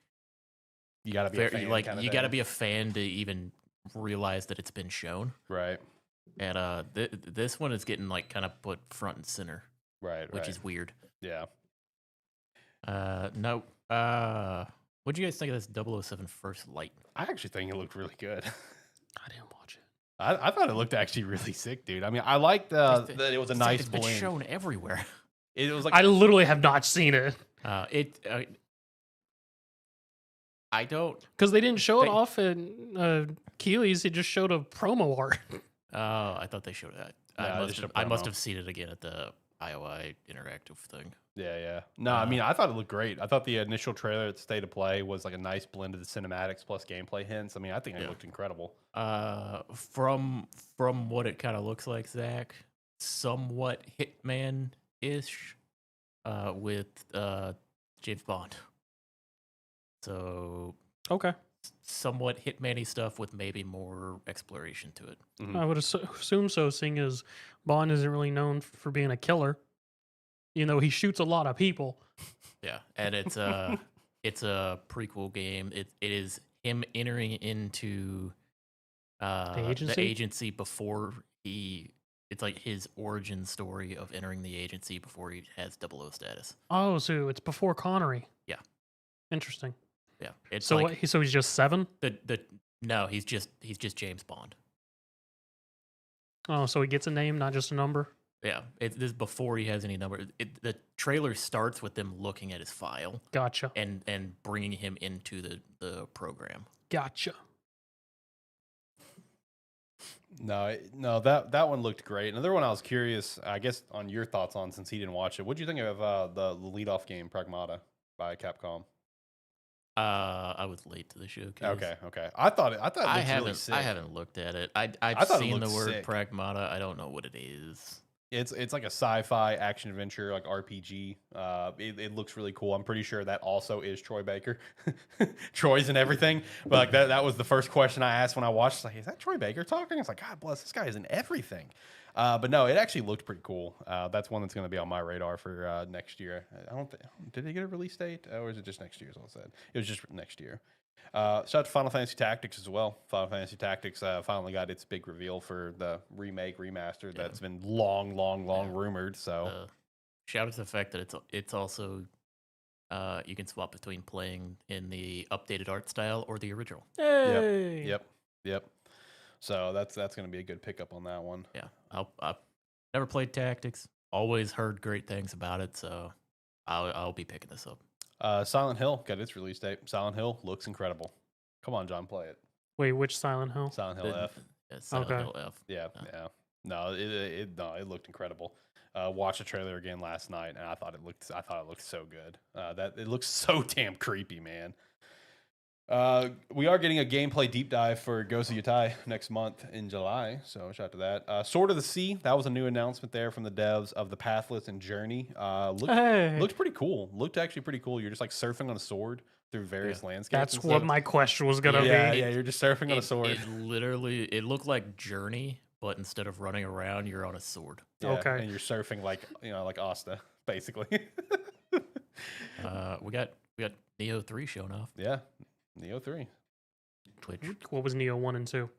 You gotta be a fan,
like
kinda
you got to
thing.
be a fan to even realize that it's been shown.
right,
And this one is getting like kind of put front and center,
right,
which
right.
is weird.
Yeah.
No. What'd you guys think of this 007 First Light?
I actually think it looked really good.
I didn't watch it.
I thought it looked actually really sick, dude. I mean, I liked that it was a
It's like
nice
it's been
blend.
shown everywhere.
It was like
I literally have not seen it
I don't.
because they didn't show it
They-
off in Keeley's. It just showed a promo art.
Oh, I thought they showed that.
Yeah, they showed
I must
promo.
have seen it again at the IOI interactive thing.
Yeah. No, I mean, I thought it looked great. I thought the initial trailer at State of Play was like a nice blend of the cinematics plus gameplay hints. I mean, I think it
Yeah.
looked incredible.
From what it kind of looks like, Zach, somewhat Hitman-ish, with James Bond. So
Okay.
somewhat Hitman-y stuff with maybe more exploration to it.
Mhm.
I would assume so, seeing as Bond isn't really known for being a killer. You know, he shoots a lot of people.
Yeah, and it's it's a prequel game. It is him entering into the
agency?
agency before he it's like his origin story of entering the agency before he has 00 status.
Oh, so it's before Connery.
Yeah.
Interesting.
Yeah, it's
So
like
what? So he's just 7.
no, he's just James Bond.
Oh, so he gets a name, not just a number.
Yeah, this is before he has any number. The trailer starts with them looking at his file
Gotcha.
and bringing him into the program.
Gotcha.
No, that one looked great. Another one I was curious, I guess, on your thoughts on since he didn't watch it. What do you think of the leadoff game Pragmata by Capcom?
I was late to the show.
Okay. I thought it looked really sick.
I haven't looked at it. I've
thought it
seen the
looked
word
sick.
Pragmata. I don't know what it is.
It's like a sci-fi action adventure, like RPG. It looks really cool. I'm pretty sure that also is Troy Baker. Troy's and everything. But like that was the first question I asked when I watched. Like, is that Troy Baker talking? It's like, God bless, this guy is in everything. But no, it actually looked pretty cool. That's one that's going to be on my radar for next year. I don't think, did they get a release date, or is it just next year? As I said, it was just next year. Shout out to Final Fantasy Tactics as well. Final Fantasy Tactics finally got its big reveal for the remaster that's been long rumored. So
shout out to the fact that it's also you can swap between playing in the updated art style or the original.
Hey.
Yep. So that's going to be a good pickup on that one.
Yeah, I've never played Tactics. Always heard great things about it, so I'll be picking this up.
Silent Hill got its release date. Silent Hill looks incredible. Come on, John, play it.
Wait, which Silent Hill?
Silent Hill F.
Yeah, Silent
Okay.
Hill F.
Yeah. No, it looked incredible. Watched the trailer again last night, and I thought it looked so good. That it looks so damn creepy, man. We are getting a gameplay deep dive for Ghost of Yotei next month in July, so shout out to that. Sword of the Sea, that was a new announcement there from the devs of the Pathless and Journey. Looked pretty cool. Looked actually pretty cool. You're just like surfing on a sword through various landscapes.
That's
and
what
stuff.
my question was gonna be.
Yeah, you're just surfing on a sword.
It looked like Journey, but instead of running around, you're on a sword.
Yeah,
Okay.
and you're surfing like like Asta, basically.
We got Neo 3 showing off.
Yeah, Neo 3.
Twitch.
What was Neo 1 and 2?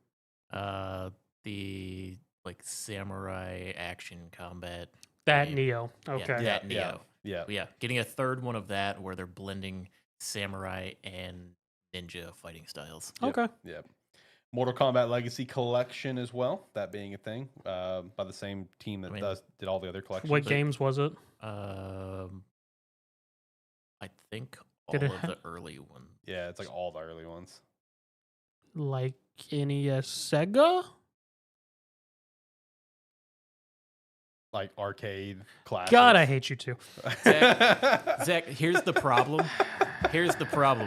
The like samurai action combat.
That
game.
Neo. Okay.
Yeah, that Neo.
Yeah.
Getting a third one of that where they're blending samurai and ninja fighting styles.
Okay.
Yep. Mortal Kombat Legacy Collection as well. That being a thing by the same team that did all the other collections.
What games was it?
I think all
Did it
of the early ones.
Yeah, it's like all the early ones.
Like NES Sega?
Like arcade classics.
God, I hate you too.
Zach, here's the problem.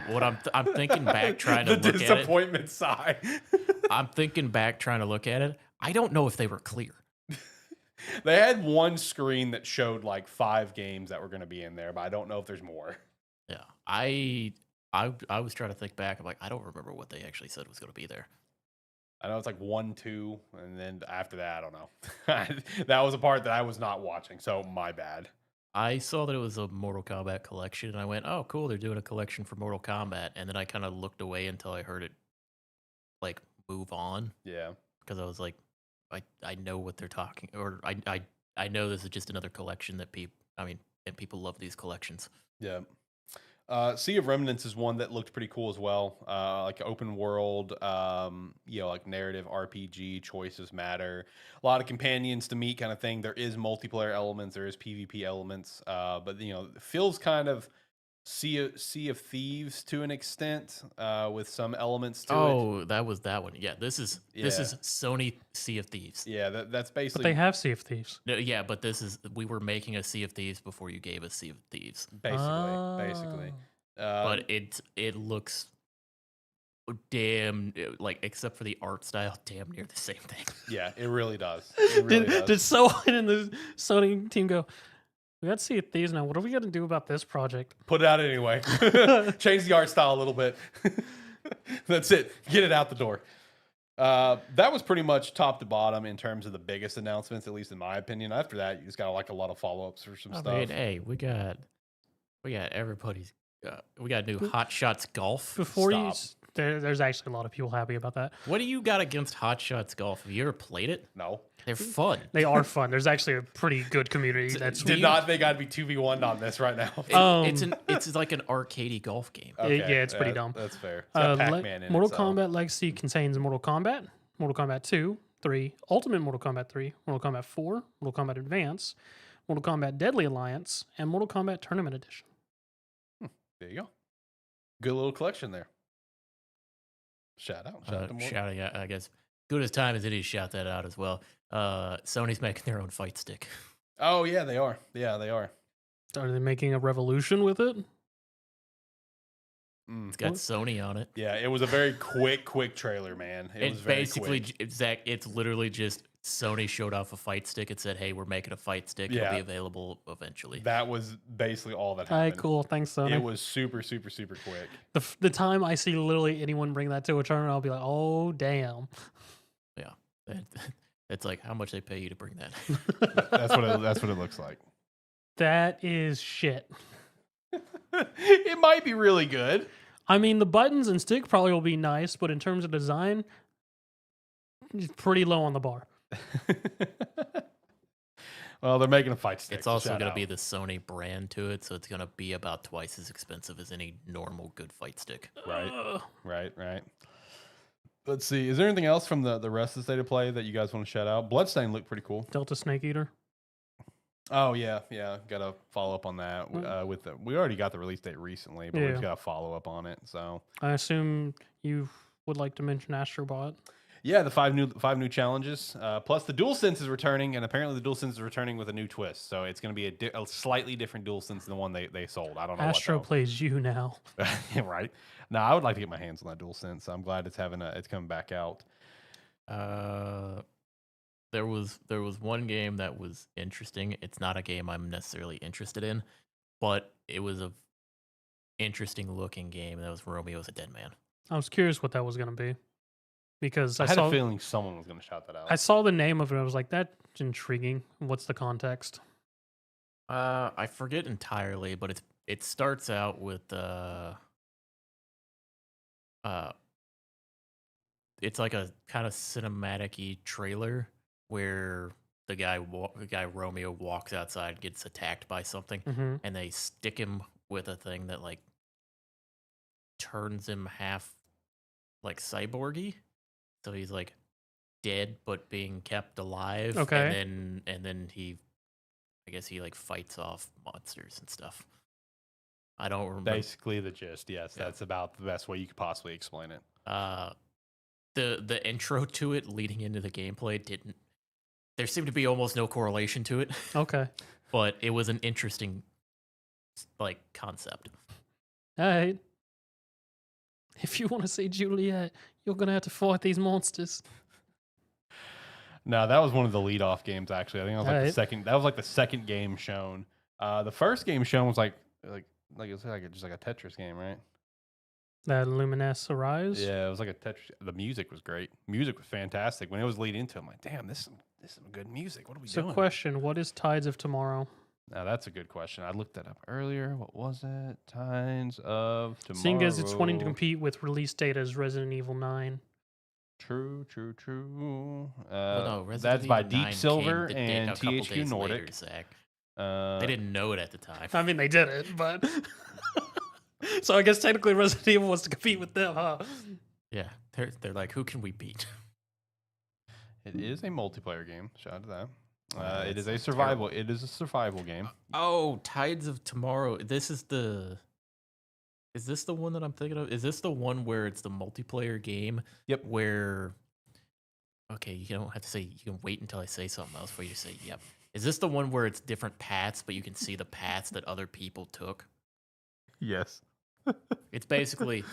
What I'm thinking back trying to
the
look at it.
disappointment sigh.
I'm thinking back trying to look at it. I don't know if they were clear.
They had one screen that showed like 5 games that were going to be in there, but I don't know if there's more.
Yeah, I was trying to think back. I'm like, I don't remember what they actually said was going to be there.
I know it's like 1, 2, and then after that, I don't know. That was a part that I was not watching, so my bad.
I saw that it was a Mortal Kombat collection, and I went, "Oh, cool! They're doing a collection for Mortal Kombat." And then I kind of looked away until I heard it, like, move on.
Yeah,
because I was like, I know what they're talking, or I know this is just another collection that people love these collections.
yeah. Sea of Remnants is one that looked pretty cool as well. Like open world, like narrative RPG, choices matter. A lot of companions to meet kind of thing. There is multiplayer elements, there is PvP elements, but it feels kind of Sea of Thieves to an extent, with some elements to it.
Oh, that was that one. Yeah, this is Sony Sea of Thieves.
Yeah, that's basically.
But they have Sea of Thieves.
No, yeah, but we were making a Sea of Thieves before you gave us Sea of Thieves.
Basically.
But it looks damn, like, except for the art style, damn near the same thing.
Yeah, it really does. It really does.
Did someone in the Sony team go, we got Sea of Thieves now, what are we going to do about this project?
Put it out anyway. Change the art style a little bit. That's it. Get it out the door. That was pretty much top to bottom in terms of the biggest announcements, at least in my opinion. After that, you just got like a lot of follow-ups for some stuff.
I mean, hey, we got everybody's. We got new Hot Shots Golf.
Before there's actually a lot of people happy about that.
What do you got against Hot Shots Golf? Have you ever played it?
No.
They're fun.
They are fun. There's actually a pretty good community. That's
Did not think I'd be 2v1 on this right now.
It's like an arcadey golf game.
Yeah, it's pretty dumb.
That's fair. It's got Pac-Man in
Mortal
it, so-
Kombat Legacy contains Mortal Kombat, Mortal Kombat 2, 3, Ultimate Mortal Kombat 3, Mortal Kombat 4, Mortal Kombat Advance, Mortal Kombat Deadly Alliance, and Mortal Kombat Tournament Edition.
There you go. Good little collection there. Shout out. Shout out to Mortal.
Shouting out, I guess. Good as time as it is, shout that out as well. Sony's making their own fight stick.
Oh, yeah, they are. Yeah, they are.
Are they making a revolution with it?
It's got Sony on it.
Yeah, it was a very quick trailer, man. It was very
basically,
quick.
Zach, it's literally just Sony showed off a fight stick and said, hey, we're making a fight stick.
Yeah.
It'll be available eventually.
That was basically all that
All right,
happened.
cool. Thanks, Sony.
It was super quick.
The time I see literally anyone bring that to a tournament, I'll be like, oh, damn.
Yeah. It's like how much they pay you to bring that.
That's what it looks like.
That is shit.
It might be really good.
I mean, the buttons and stick probably will be nice, but in terms of design, it's pretty low on the bar.
Well, they're making a fight stick.
It's also
Shout
going to
out.
be the Sony brand to it, so it's going to be about twice as expensive as any normal good fight stick.
Right. Let's see. Is there anything else from the rest of the state of play that you guys want to shout out? Bloodstain looked pretty cool.
Delta Snake Eater.
Oh yeah. Got to follow up on that. We already got the release date recently, but
Yeah.
we've got to follow up on it. So
I assume you would like to mention Astrobot.
yeah, the five new challenges, plus the DualSense is returning, and apparently the DualSense is returning with a new twist. So it's going to be a slightly different DualSense than the one they sold. I don't know.
Astro
what
plays you now.
right. No, I would like to get my hands on that DualSense. So I'm glad it's coming back out.
There was one game that was interesting. It's not a game I'm necessarily interested in, but it was a interesting looking game. That was Romeo's a Dead Man.
I was curious what that was going to be because
I had
saw
a feeling someone was going to shout that out.
I saw the name of it. I was like, that's intriguing. What's the context?
I forget entirely, but it starts out with it's like a kind of cinematic-y trailer where the guy Romeo walks outside, gets attacked by something,
Mm-hmm.
and they stick him with a thing that like turns him half like cyborgy, so he's like dead but being kept alive.
Okay.
and then I guess he like fights off monsters and stuff. I don't remember.
Basically the gist. Yes,
Yeah.
that's about the best way you could possibly explain it.
The intro to it leading into the gameplay didn't. There seemed to be almost no correlation to it,
Okay.
but it was an interesting like concept.
All right. If you want to see Juliet, you're going to have to fight these monsters.
No, that was one of the lead-off games. Actually, I think that was like the
Alright.
second. That was like the second game shown. The first game shown was like it's like just like a Tetris game, right?
That Luminous Arise?
Yeah, it was like a Tetris. The music was great. Music was fantastic. When it was leading into it, I'm like, damn, this is some good music. What are we
So,
doing?
question, what is Tides of Tomorrow?
Now that's a good question. I looked that up earlier. What was it? Tides of Tomorrow.
Seeing as it's wanting to compete with release date as Resident Evil 9.
True.
Well, no, Resident
That's by
Evil
Deep
9
Silver
came
and
a couple
THQ
days
Nordic.
later, Zach.
They
They didn't know it at the time.
I mean, they did it, but. So, I guess technically Resident Evil was to compete with them, huh?
Yeah, they're like, who can we beat?
It is a multiplayer game. Shout out to that. It
That's
is a survival. It is a survival game.
Oh, Tides of Tomorrow. Is this the one that I'm thinking of? Is this the one where it's the multiplayer game?
Yep.
Where, okay, you don't have to say, you can wait until I say something else for you to say, yep. Is this the one where it's different paths, but you can see the paths that other people took?
Yes.
It's basically,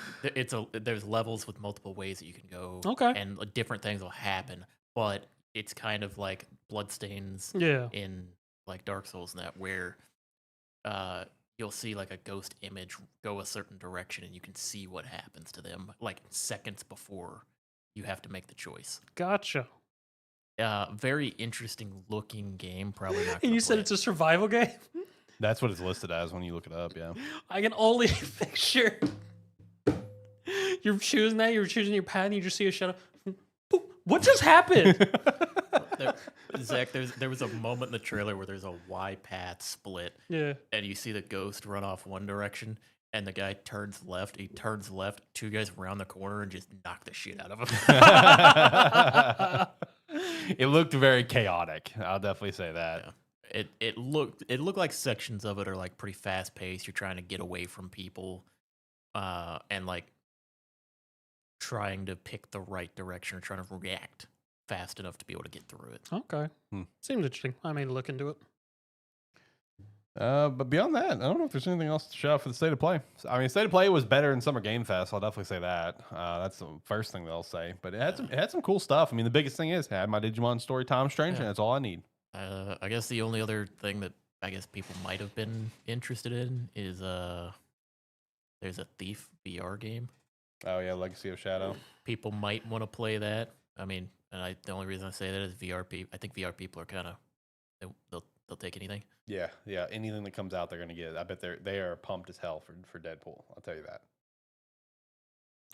there's levels with multiple ways that you can go.
Okay.
And different things will happen, but it's kind of like Bloodstains
Yeah.
in like Dark Souls and that, where you'll see like a ghost image go a certain direction and you can see what happens to them like seconds before you have to make the choice.
Gotcha.
Very interesting looking game. Probably not.
And you said it's a survival game?
That's what it's listed as when you look it up. Yeah.
I can only picture you're choosing that. You're choosing your path, and you just see a shadow. What just happened?
Zach, there was a moment in the trailer where there's a Y path split.
Yeah.
And you see the ghost run off one direction, and the guy turns left. He turns left. Two guys round the corner and just knock the shit out of him.
It looked very chaotic. I'll definitely say that.
Yeah. It looked like sections of it are like pretty fast paced. You're trying to get away from people, and like trying to pick the right direction or trying to react fast enough to be able to get through it.
Okay. Seems interesting. I may look into it.
But beyond that, I don't know if there's anything else to shout out for the State of Play. I mean, State of Play was better than Summer Game Fest. I'll definitely say that. That's the first thing they'll say. But it had some cool stuff. I mean, the biggest thing is I had my Digimon story Time Strange, and that's all I need.
I guess the only other thing that I guess people might have been interested in is there's a Thief VR game.
Oh yeah, Legacy of Shadow.
People might want to play that. I mean, the only reason I say that is I think VR people are kind of they'll take anything.
Yeah. Anything that comes out, they're gonna get. I bet they are pumped as hell for Deadpool. I'll tell you that.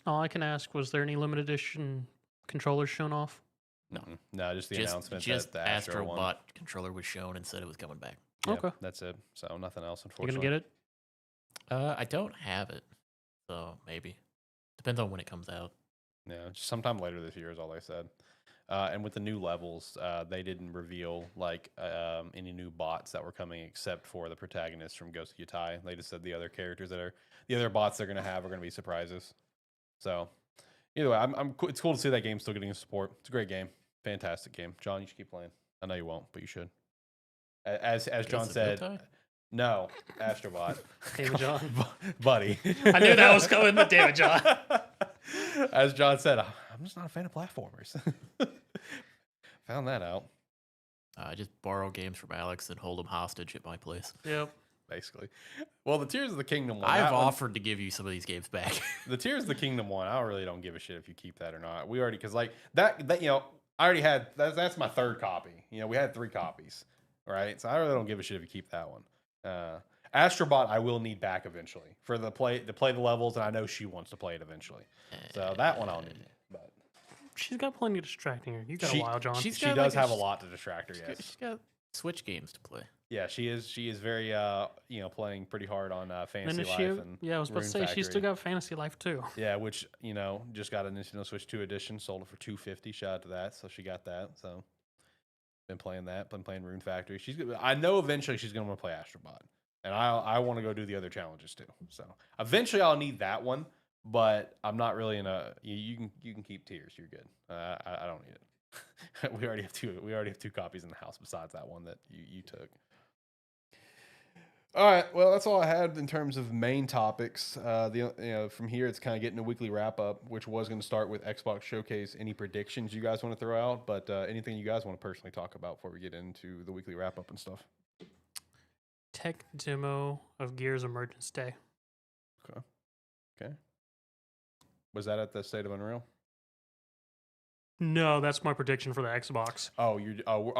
All I can ask, was there any limited edition controllers shown off?
No.
No, just the announcement
just
that the Astro
Bot
one.
controller was shown and said it was coming back.
Yeah,
Okay.
that's it. So nothing else,
You
unfortunately.
gonna get it?
I don't have it, so maybe depends on when it comes out.
Yeah, just sometime later this year is all they said. And with the new levels, they didn't reveal like any new bots that were coming except for the protagonists from Ghost of Yutai. They just said the other characters the other bots they're gonna have are gonna be surprises. So either way, it's cool to see that game still getting support. It's a great game, fantastic game. John, you should keep playing. I know you won't, but you should. As John said, no, Astrobot.
David John.
Buddy.
I knew that was coming, but David John.
As John said, I'm just not a fan of platformers. Found that out.
I just borrow games from Alex and hold them hostage at my place.
Yep.
Basically. Well, the Tears of the Kingdom one.
I've offered to give you some of these games back.
The Tears of the Kingdom one, I really don't give a shit if you keep that or not. We already, because like that, I already had, that's my third copy. We had 3 copies, right? So I really don't give a shit if you keep that one. Astrobot, I will need back eventually for to play the levels, and I know she wants to play it eventually. So that one I'll need. But
she's got plenty distracting her. You got a while, John.
She's
she
got
does
like
have a lot to distract her. Yes,
she's got Switch games to play.
Yeah, she is very playing pretty hard on Fantasy Life and
I was about to say she's still got Fantasy Life too.
Yeah, which just got a Nintendo Switch 2 edition, sold it for $250. Shout out to that. So she got that. So been playing that. Been playing Rune Factory. I know eventually she's gonna want to play Astrobot, and I want to go do the other challenges too. So eventually I'll need that one, but I'm not really in a. You can keep Tears. You're good. I don't need it. We already have 2. We already have 2 copies in the house besides that one that you took. All right, well, that's all I had in terms of main topics. From here, it's kind of getting a weekly wrap up, which was going to start with Xbox Showcase. Any predictions you guys want to throw out, but anything you guys want to personally talk about before we get into the weekly wrap up and stuff.
Tech demo of Gears Emergence Day.
Okay. Was that at the State of Unreal?
No, that's my prediction for the Xbox.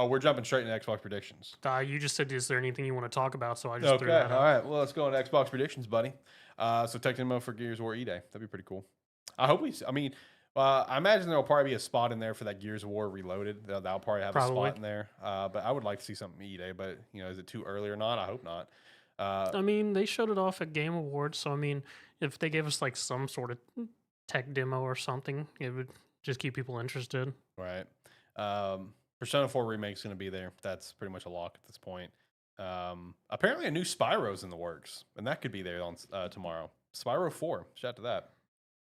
We're jumping straight into Xbox predictions.
You just said, is there anything you want to talk about? So I just threw that out.
All right. Well, let's go into Xbox predictions, buddy. So tech demo for Gears of War E-Day. That'd be pretty cool. I hope I imagine there'll probably be a spot in there for that Gears of War Reloaded. That'll probably have a spot in there. But I would like to see something E-Day. But is it too early or not? I hope not.
They showed it off at Game Awards. So if they gave us like some sort of tech demo or something, it would just keep people interested.
Right. Persona 4 Remake's going to be there. That's pretty much a lock at this point. Apparently a new Spyro's in the works, and that could be there on tomorrow. Spyro 4. Shout out to that.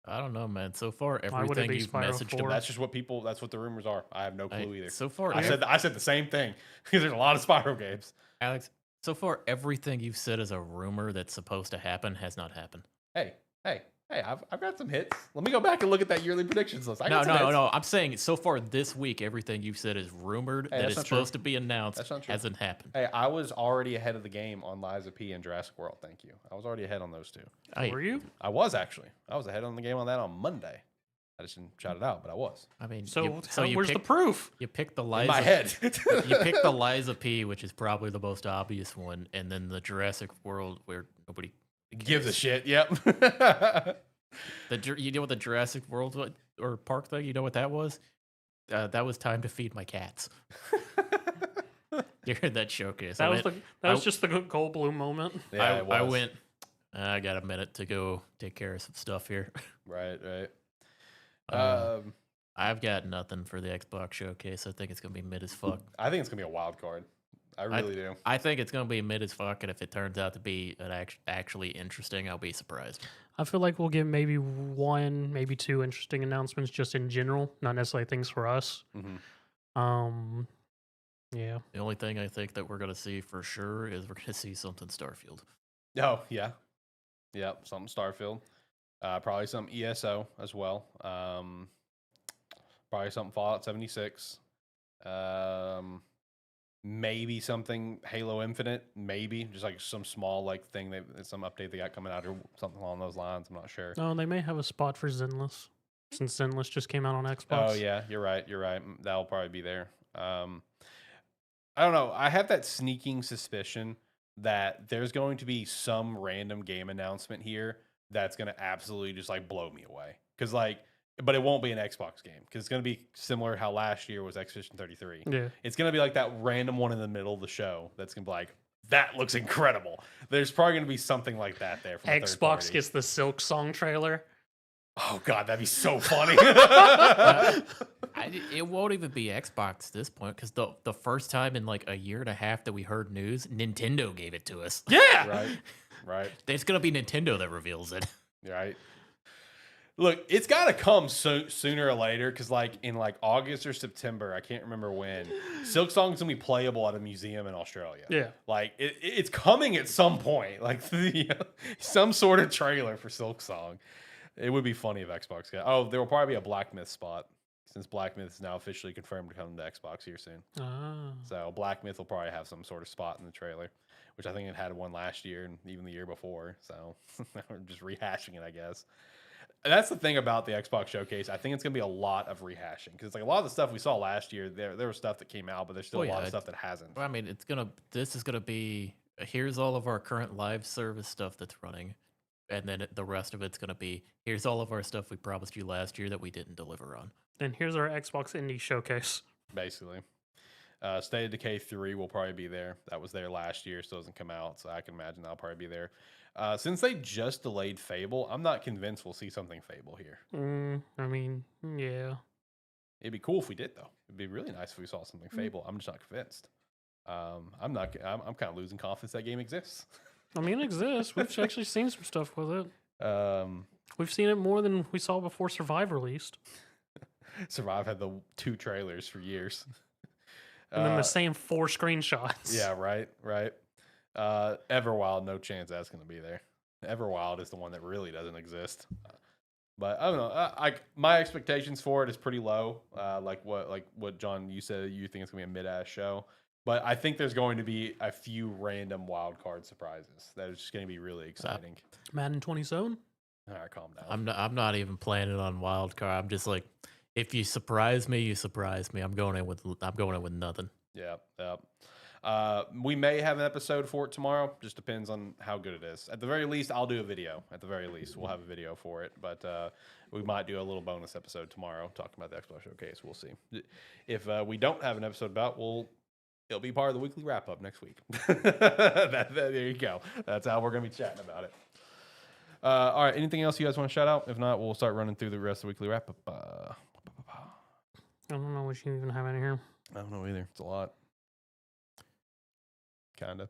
I don't know, man. So far,
Why would it
everything
be
you've
Spyro
messaged
4?
That's what the rumors are. I have no clue either.
So far,
I said the same thing because there's a lot of Spyro games.
Alex, so far, everything you've said is a rumor that's supposed to happen has not happened.
Hey, I've got some hits. Let me go back and look at that yearly predictions list.
No. I'm saying so far this week, everything you've said is rumored that is supposed to be announced.
That's not true.
Hasn't happened.
Hey, I was already ahead of the game on Lies of P and Jurassic World. Thank you. I was already ahead on those 2.
Were you?
I was actually. I was ahead on the game on that on Monday. I just didn't shout it out, but I was.
I mean,
where's the proof?
You picked the Lies.
In my head.
You picked the Lies of P, which is probably the most obvious one, and then the Jurassic World, where nobody
gives a shit. Yep.
You know what the Jurassic World or Park thing? You know what that was? That was time to feed my cats. During that showcase,
That was just the Goldblum moment.
Yeah, it was.
I went. I got a minute to go take care of some stuff here.
Right.
I've got nothing for the Xbox showcase. I think it's gonna be mid as fuck.
I think it's gonna be a wild card. I really do.
I think it's gonna be mid as fuck, and if it turns out to be actually interesting, I'll be surprised.
I feel like we'll get maybe one, maybe two interesting announcements just in general, not necessarily things for us. Yeah.
The only thing I think that we're gonna see for sure is we're gonna see something Starfield.
Oh yeah, something Starfield. Probably some ESO as well. Probably something Fallout 76. Maybe something Halo Infinite. Maybe just like some small like thing some update they got coming out or something along those lines. I'm not sure.
Oh, they may have a spot for Zenless since Zenless just came out on Xbox.
Oh yeah, you're right. That'll probably be there. I don't know. I have that sneaking suspicion that there's going to be some random game announcement here that's going to absolutely just like blow me away. Because but it won't be an Xbox game because it's going to be similar how last year was Expedition 33.
Yeah.
It's going to be like that random one in the middle of the show that's going to be like, that looks incredible. There's probably going to be something like that there. From
Xbox gets the Silk Song trailer.
Oh God, that'd be so funny.
It won't even be Xbox at this point because the first time in like a year and a half that we heard news, Nintendo gave it to us.
Yeah.
Right.
It's gonna be Nintendo that reveals it.
Right. Look, it's got to come sooner or later because, like, in like August or September, I can't remember when, Silk Song's gonna be playable at a museum in Australia.
Yeah,
like it's coming at some point, like some sort of trailer for Silk Song. It would be funny if Xbox got. Oh, there will probably be a Black Myth spot since Black Myth is now officially confirmed to come to Xbox here soon. So Black Myth will probably have some sort of spot in the trailer, which I think it had one last year and even the year before. So we're just rehashing it, I guess. That's the thing about the Xbox showcase. I think it's going to be a lot of rehashing because like a lot of the stuff we saw last year, there was stuff that came out, but there's still a lot of stuff that hasn't.
Well, I mean, this is gonna be here's all of our current live service stuff that's running, and then the rest of it's gonna be here's all of our stuff we promised you last year that we didn't deliver on.
And here's our Xbox Indie Showcase.
Basically, State of Decay 3 will probably be there. That was there last year, still hasn't come out, so I can imagine that'll probably be there. Since they just delayed Fable, I'm not convinced we'll see something Fable here.
I mean, yeah.
It'd be cool if we did, though. It'd be really nice if we saw something Fable. I'm just not convinced. I'm kind of losing confidence that game exists.
I mean, it exists. We've actually seen some stuff with
it.
We've seen it more than we saw before Survive released.
Survive had the 2 trailers for years.
And then the same 4 screenshots.
Yeah, right. Everwild, no chance that's going to be there. Everwild is the one that really doesn't exist. But I don't know. My expectations for it is pretty low. Like what John, you said, you think it's going to be a mid-ass show. But I think there's going to be a few random wild card surprises that is just going to be really exciting.
Madden 27?
All right, calm down.
I'm not even planning on wild card. I'm just like, if you surprise me, you surprise me. I'm going in with nothing.
Yeah. We may have an episode for it tomorrow. Just depends on how good it is. At the very least, I'll do a video. At the very least, we'll have a video for it. But we might do a little bonus episode tomorrow talking about the Xbox Showcase. We'll see. If we don't have an episode about, it'll be part of the weekly wrap up next week. There you go. That's how we're gonna be chatting about it. All right. Anything else you guys want to shout out? If not, we'll start running through the rest of the weekly wrap up.
I don't know what you even have in here.
I don't know either. It's a lot. Kind of.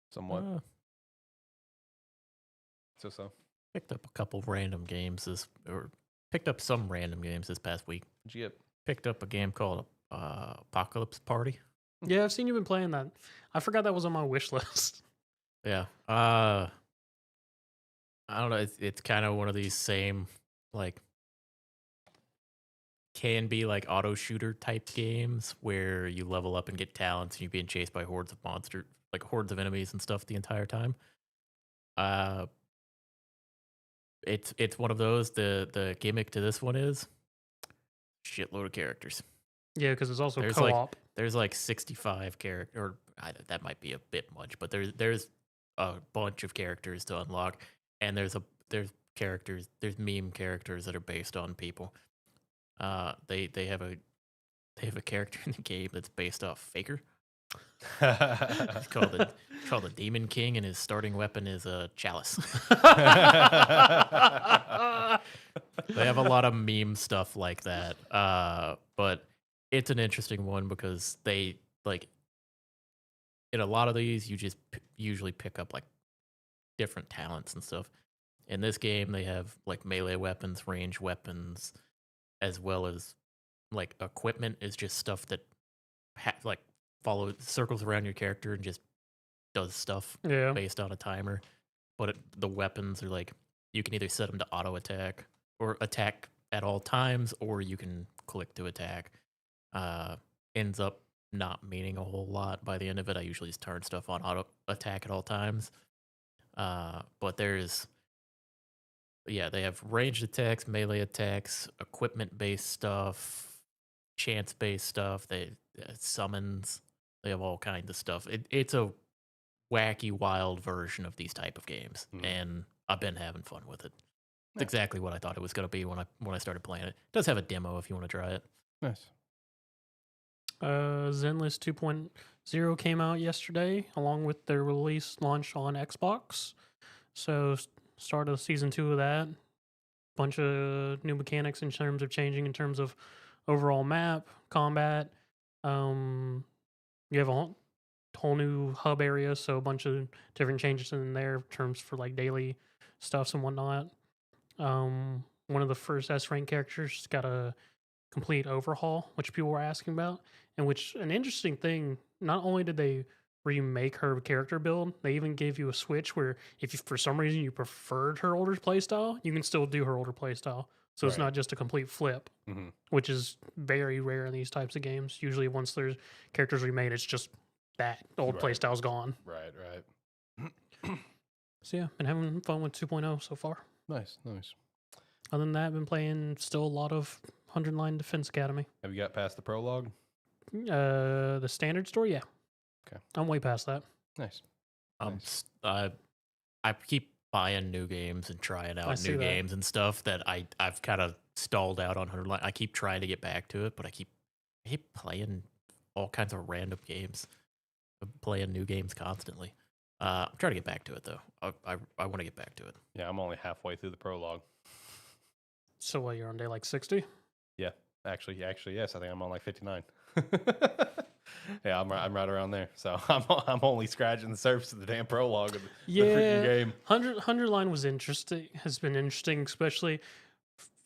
Somewhat. So.
Picked up some random games this past week.
Yep.
Picked up a game called Apocalypse Party.
Yeah, I've seen you been playing that. I forgot that was on my wish list.
Yeah. I don't know. It's kind of one of these same like can be like auto shooter type games where you level up and get talents and you're being chased by hordes of enemies and stuff the entire time. It's one of those. The gimmick to this one is shitload of characters.
Yeah, because it's also
there's
co-op.
There's like 65 characters, or that might be a bit much, but there's a bunch of characters to unlock, and there's characters. There's meme characters that are based on people. They have a character in the game that's based off Faker. It's called the Demon King, and his starting weapon is a chalice. They have a lot of meme stuff like that. But it's an interesting one because they like in a lot of these you just usually pick up like different talents and stuff. In this game, they have like melee weapons, range weapons, as well as like equipment is just stuff that like follows circles around your character and just does stuff
Yeah.
based on a timer. But the weapons are like you can either set them to auto attack or attack at all times, or you can click to attack. Ends up not meaning a whole lot by the end of it. I usually just turn stuff on auto attack at all times. But they have ranged attacks, melee attacks, equipment based stuff, chance based stuff. They summons. They have all kinds of stuff. It's a wacky, wild version of these type of games, and I've been having fun with it. It's exactly what I thought it was going to be when I started playing it. It does have a demo if you want to try it.
Nice.
Zenless 2.0 came out yesterday, along with their release launch on Xbox. So start of season 2 of that. Bunch of new mechanics in terms of changing in terms of overall map, combat. You have a whole new hub area, so a bunch of different changes in there in terms for like daily stuffs and whatnot. One of the first S rank characters got a complete overhaul, which people were asking about, and which an interesting thing. Not only did they remake her character build, they even gave you a switch where if you, for some reason you preferred her older playstyle, you can still do her older playstyle. So it's not just a complete flip, which is very rare in these types of games. Usually once there's characters remade, it's just that old playstyle's gone.
Right.
So yeah, been having fun with 2.0 so far.
Nice.
Other than that, I've been playing still a lot of 100 Line Defense Academy.
Have you got past the prologue?
The standard story, yeah.
Okay.
I'm way past that.
Nice.
I keep buying new games and trying out new games and stuff that I've kind of stalled out on 100 Line. I keep trying to get back to it, but I keep playing all kinds of random games. I'm playing new games constantly. I'm trying to get back to it though. I want to get back to it.
Yeah, I'm only halfway through the prologue.
So what, you're on day like 60?
Yeah, actually, yes. I think I'm on like 59. Yeah, I'm right around there. So I'm only scratching the surface of the damn prologue of the freaking game.
100 Line was interesting. Has been interesting, especially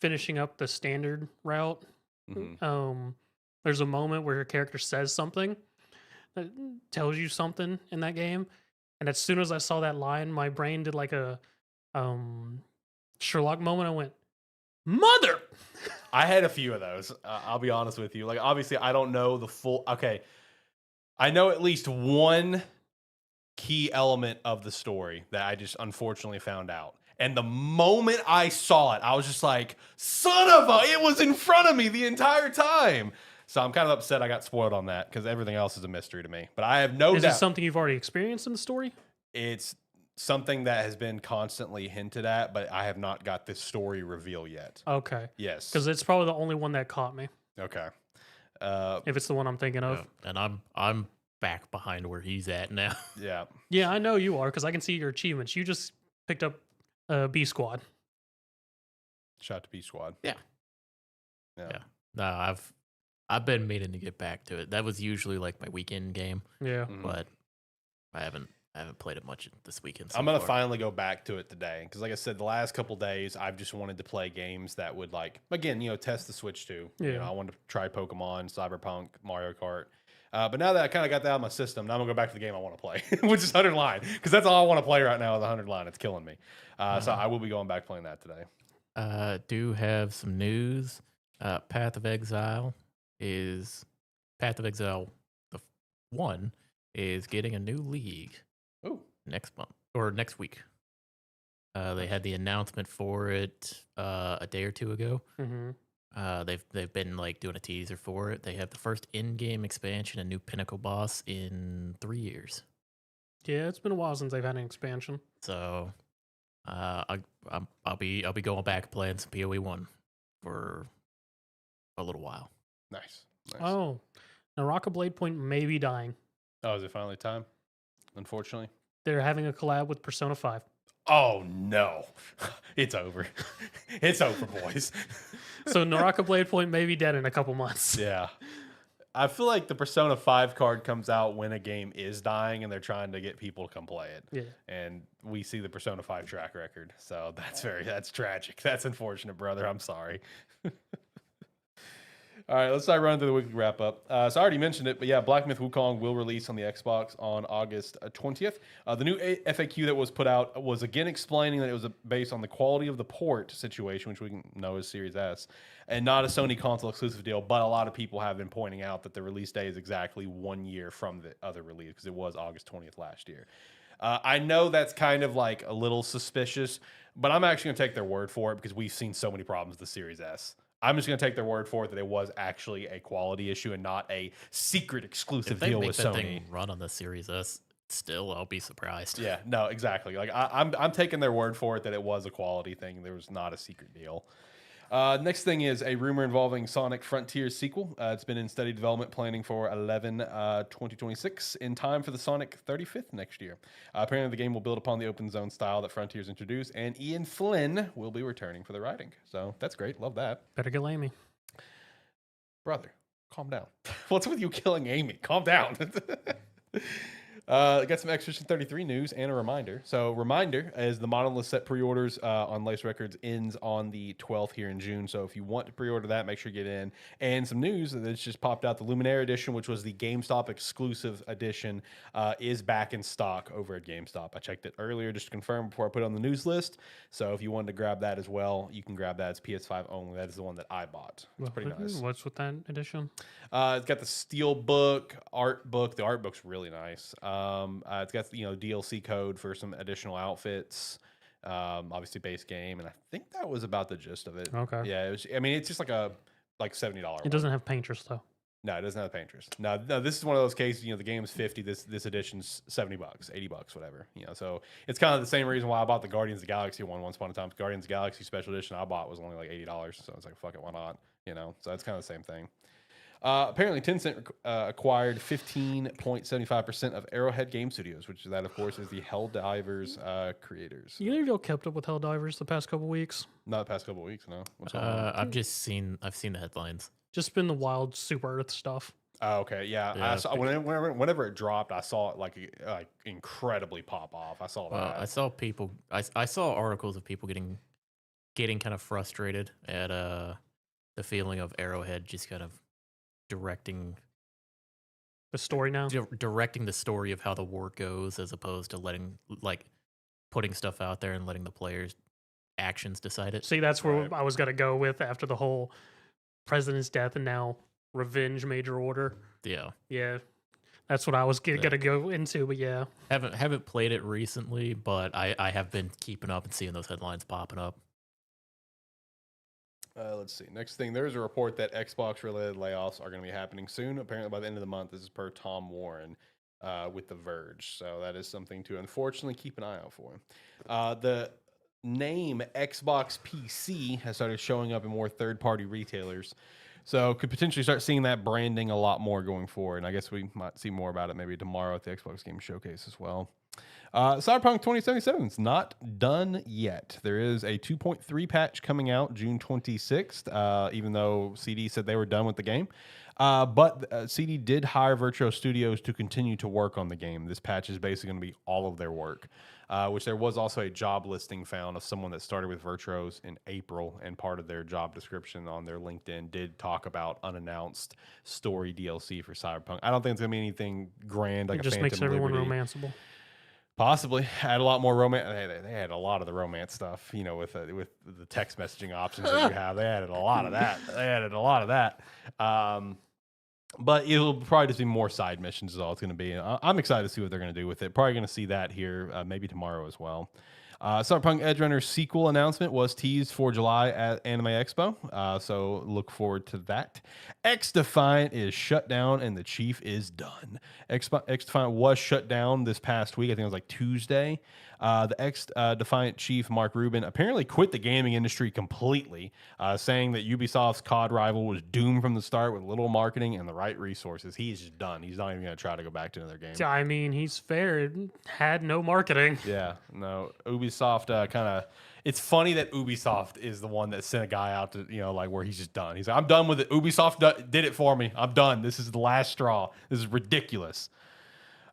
finishing up the standard route. There's a moment where your character says something that tells you something in that game, and as soon as I saw that line, my brain did like a Sherlock moment. I went, "Mother!"
I had a few of those. I'll be honest with you. Like, obviously, I don't know the full. Okay, I know at least one key element of the story that I just unfortunately found out. And the moment I saw it, I was just like, "Son of a!" It was in front of me the entire time. So I'm kind of upset I got spoiled on that because everything else is a mystery to me. But I have no doubt.
Is it something you've already experienced in the story?
It's something that has been constantly hinted at, but I have not got this story reveal yet.
Okay.
Yes.
Because it's probably the only one that caught me.
Okay.
If it's the one I'm thinking of.
Yeah. And I'm back behind where he's at now.
Yeah.
Yeah, I know you are because I can see your achievements. You just picked up B Squad.
Shout to B Squad.
Yeah. No, I've been meaning to get back to it. That was usually like my weekend game.
Yeah.
But I haven't played it much this weekend.
I'm gonna finally go back to it today because, like I said, the last couple days I've just wanted to play games that would, like, again, test the Switch too.
Yeah.
I wanted to try Pokemon, Cyberpunk, Mario Kart. But now that I kind of got that out of my system, now I'm gonna go back to the game I want to play, which is 100 Line, because that's all I want to play right now is 100 Line. It's killing me. So I will be going back playing that today.
Do have some news. Path of Exile the 1 is getting a new league.
Oh,
next month or next week. They had the announcement for it a day or two ago. They've been like doing a teaser for it. They have the first in-game expansion, a new pinnacle boss in 3 years.
Yeah, it's been a while since they've had an expansion.
So I'll be going back playing some PoE1 for a little while.
Nice.
Oh, Naraka Blade Point may be dying.
Oh, is it finally time? Unfortunately.
They're having a collab with Persona 5.
Oh no, it's over. It's over, boys.
So Naraka Blade Point may be dead in a couple months.
Yeah. I feel like the Persona 5 card comes out when a game is dying and they're trying to get people to come play it.
Yeah.
And we see the Persona 5 track record. So that's tragic. That's unfortunate, brother. I'm sorry. All right, let's start running through the weekly wrap up. So I already mentioned it, but yeah, Black Myth Wukong will release on the Xbox on August 20th. The new FAQ that was put out was again explaining that it was based on the quality of the port situation, which we can know is Series S, and not a Sony console exclusive deal. But a lot of people have been pointing out that the release day is exactly 1 year from the other release because it was August 20th last year. I know that's kind of like a little suspicious, but I'm actually going to take their word for it because we've seen so many problems with the Series S. I'm just going to take their word for it that it was actually a quality issue and not a secret exclusive
If they
deal
make
with
that
Sony.
thing run on the Series S, still, I'll be surprised.
Yeah, no, exactly. Like I'm taking their word for it that it was a quality thing. There was not a secret deal. Next thing is a rumor involving Sonic Frontiers sequel. It's been in steady development planning for 11/2026 in time for the Sonic 35th next year. Apparently, the game will build upon the open zone style that Frontiers introduced, and Ian Flynn will be returning for the writing. So that's great. Love that.
Better get Amy.
Brother, calm down. What's with you killing Amy? Calm down. Got some Expedition 33 news and a reminder. So, reminder is the Monolith set pre-orders on Lace Records ends on the 12th here in June. So, if you want to pre-order that, make sure you get in. And some news that's just popped out: the Luminaire edition, which was the GameStop exclusive edition, is back in stock over at GameStop. I checked it earlier just to confirm before I put it on the news list. So, if you wanted to grab that as well, you can grab that. It's PS5 only. That is the one that I bought. It's pretty nice.
What's with that edition?
It's got the steel book, art book. The art book's really nice. It's got DLC code for some additional outfits. Obviously base game, and I think that was about the gist of it.
Okay.
Yeah, it was. I mean, it's just like a $70.
It doesn't have painters though.
No, it doesn't have painters. No, this is one of those cases. The game's 50. This edition's $70, $80, whatever. So it's kind of the same reason why I bought the Guardians of the Galaxy one once upon a time. Guardians of the Galaxy special edition I bought was only like $80, so I was like, fuck it, why not? So that's kind of the same thing. Apparently, Tencent acquired 15.75% of Arrowhead Game Studios, which that, of course, is the Helldivers creators.
You know, kept up with Helldivers the past couple weeks.
Not the past couple of weeks, no. What's going on?
I've seen the headlines.
Just been the wild Super Earth stuff.
Oh, okay, yeah.
Yeah,
I saw, whenever it dropped, I saw it like incredibly pop off. I saw that.
I saw people. I saw articles of people getting kind of frustrated at the feeling of Arrowhead just kind of directing
The story now.
directing the story of how the war goes, as opposed to putting stuff out there and letting the players' actions decide it.
See, that's where
Right.
I was gonna go with after the whole president's death and now revenge major order.
Yeah,
Yeah, that's what I was gonna go into. But yeah,
haven't played it recently, but I have been keeping up and seeing those headlines popping up.
Let's see. Next thing, there's a report that Xbox-related layoffs are going to be happening soon. Apparently, by the end of the month. This is per Tom Warren with The Verge. So that is something to unfortunately keep an eye out for. The name Xbox PC has started showing up in more third-party retailers. So could potentially start seeing that branding a lot more going forward. And I guess we might see more about it maybe tomorrow at the Xbox Game Showcase as well. Cyberpunk 2077 is not done yet. There is a 2.3 patch coming out June 26th, even though CD said they were done with the game. But CD did hire Virtuo Studios to continue to work on the game. This patch is basically going to be all of their work, which there was also a job listing found of someone that started with Virtuos in April, and part of their job description on their LinkedIn did talk about unannounced story DLC for Cyberpunk. I don't think it's going to be anything grand like
it just
a
makes
Phantom
everyone
Liberty.
romanceable.
Possibly add a lot more romance. They had a lot of the romance stuff, with the text messaging options that you have. They added a lot of that. But it'll probably just be more side missions is all it's going to be. I'm excited to see what they're going to do with it. Probably going to see that here maybe tomorrow as well. Cyberpunk Edge Runner sequel announcement was teased for July at Anime Expo, so look forward to that. X Defiant is shut down and the chief is done. X Defiant was shut down this past week. I think it was like Tuesday. The X Defiant chief, Mark Rubin, apparently quit the gaming industry completely, saying that Ubisoft's COD rival was doomed from the start with little marketing and the right resources. He's just done. He's not even going to try to go back to another game.
I mean, he's fair. It had no marketing.
Yeah, no. Ubisoft kind of. It's funny that Ubisoft is the one that sent a guy out to, like where he's just done. He's like, I'm done with it. Ubisoft did it for me. I'm done. This is the last straw. This is ridiculous.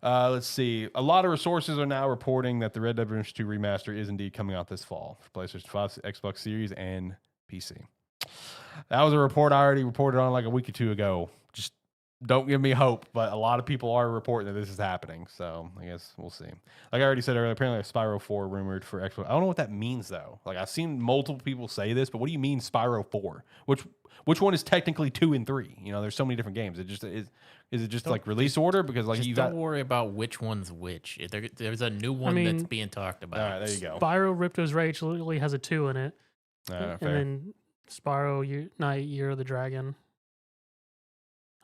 Let's see. A lot of resources are now reporting that the Red Dead Redemption 2 remaster is indeed coming out this fall for PlayStation 5, Xbox Series, and PC. That was a report I already reported on like a week or two ago. Just don't give me hope, but a lot of people are reporting that this is happening. So I guess we'll see. Like I already said earlier, apparently Spyro 4 rumored for Xbox. I don't know what that means though. Like I've seen multiple people say this, but what do you mean Spyro 4? Which one is technically 2 and 3? There's so many different games. It just is it just like release order? Because like you
don't worry about which one's which. There's a new one that's being talked about.
All right, there you go.
Spyro Ripto's Rage literally has a 2 in it.
Fair.
And then Spyro Year of the Dragon.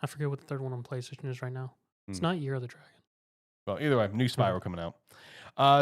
I forget what the third one on PlayStation is right now. It's not Year of the Dragon.
Well, either way, new Spyro coming out.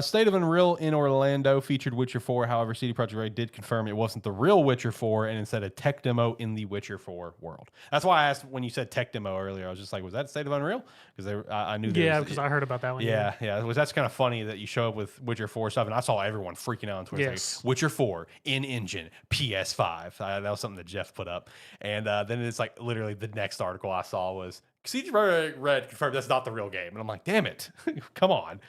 State of Unreal in Orlando featured Witcher 4. However, CD Projekt Red did confirm it wasn't the real Witcher 4 and instead a tech demo in the Witcher 4 world. That's why I asked when you said tech demo earlier. I was just like, was that State of Unreal? Because I knew.
Yeah, because I heard about that one.
Yeah. That's kind of funny that you show up with Witcher 4 stuff, and I saw everyone freaking out on Twitter.
Yes.
Like, Witcher 4 in engine PS5. That was something that Jeff put up, and then it's like literally the next article I saw was CD Projekt Red confirmed that's not the real game, and I'm like, damn it, come on.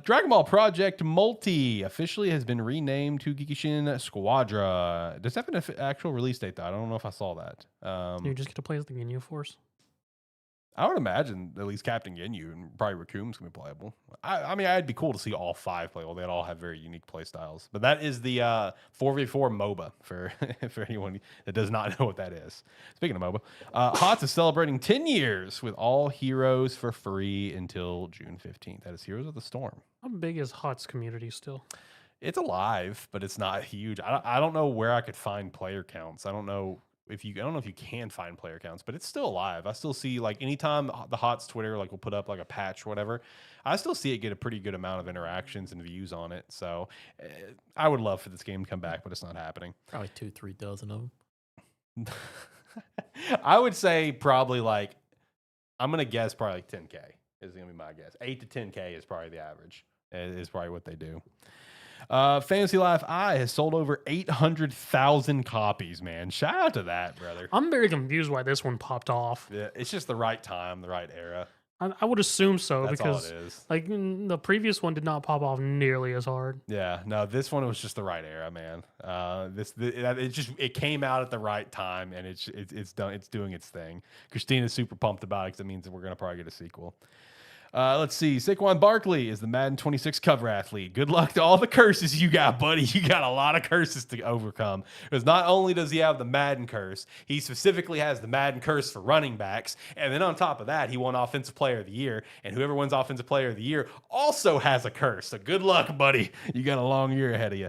Dragon Ball Project Multi officially has been renamed to Gikishin Squadra. Does that have an actual release date, though? I don't know if I saw that.
You just get to play as the Ginyu Force.
I would imagine at least Captain Ginyu and probably Raccoon's going to be playable. I mean, it'd be cool to see all 5 playable. They'd all have very unique play styles. But that is the 4v4 MOBA for anyone that does not know what that is. Speaking of MOBA, HOTS is celebrating 10 years with all heroes for free until June 15th. That is Heroes of the Storm.
How big is HOTS community still?
It's alive, but it's not huge. I don't know where I could find player counts. I don't know if you can find player counts, but it's still alive. I still see like anytime the HOTS Twitter will put up like a patch or whatever, I still see it get a pretty good amount of interactions and views on it. So I would love for this game to come back, but it's not happening.
Probably 2-3 dozen of them.
I would say probably like I'm gonna guess probably like 10K is gonna be my guess. 8 to 10K is probably the average. Is probably what they do. Fantasy Life I has sold over 800,000 copies, man. Shout out to that, brother.
I'm very confused why this one popped off.
Yeah, it's just the right time, the right era.
I would assume so.
That's
because
all it is.
like the previous one did not pop off nearly as hard.
Yeah, no, this one was just the right era, man. It came out at the right time, and it's done. It's doing its thing. Christina's super pumped about it because it means that we're gonna probably get a sequel. Let's see. Saquon Barkley is the Madden 26 cover athlete. Good luck to all the curses you got, buddy. You got a lot of curses to overcome. Because not only does he have the Madden curse, he specifically has the Madden curse for running backs. And then on top of that, he won Offensive Player of the Year. And whoever wins Offensive Player of the Year also has a curse. So good luck, buddy. You got a long year ahead of you.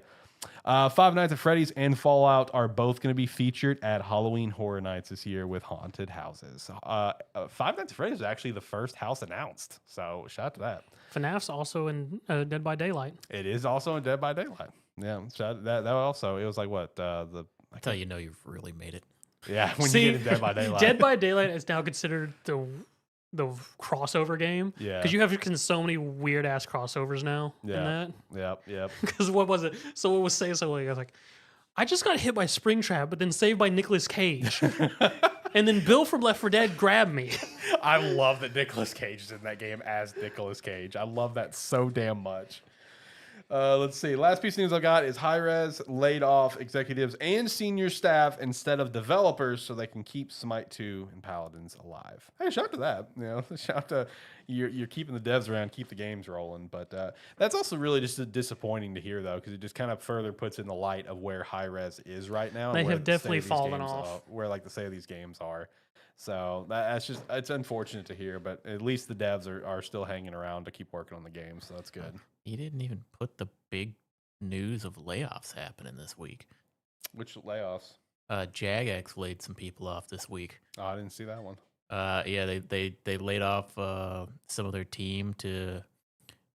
Five Nights at Freddy's and Fallout are both going to be featured at Halloween Horror Nights this year with haunted houses. Five Nights at Freddy's is actually the first house announced, so shout out to that.
FNAF's also in Dead by Daylight.
It is also in Dead by Daylight. Yeah, shout that also. It was like what
That's how you know you've really made it.
Yeah, when you get in Dead by Daylight.
Dead by Daylight is now considered the crossover game.
Yeah,
because you have so many weird ass crossovers now.
Yeah,
in that.
Yep.
Because what was it? So what was saying something? I was like, I just got hit by Springtrap, but then saved by Nicolas Cage, and then Bill from Left 4 Dead grabbed me.
I love that Nicolas Cage is in that game as Nicolas Cage. I love that so damn much. Let's see. Last piece of news I got is Hi-Rez laid off executives and senior staff instead of developers so they can keep Smite 2 and Paladins alive. Hey, shout out to that. Shout out to you're keeping the devs around, keep the games rolling. But that's also really just disappointing to hear, though, because it just kind of further puts in the light of where Hi-Rez is right now.
They
and
have definitely fallen off.
where like the state of these games are. So that's just it's unfortunate to hear, but at least the devs are still hanging around to keep working on the game, so that's good.
He didn't even put the big news of layoffs happening this week.
Which layoffs?
Jagex laid some people off this week.
Oh, I didn't see that one.
Yeah, they laid off some of their team to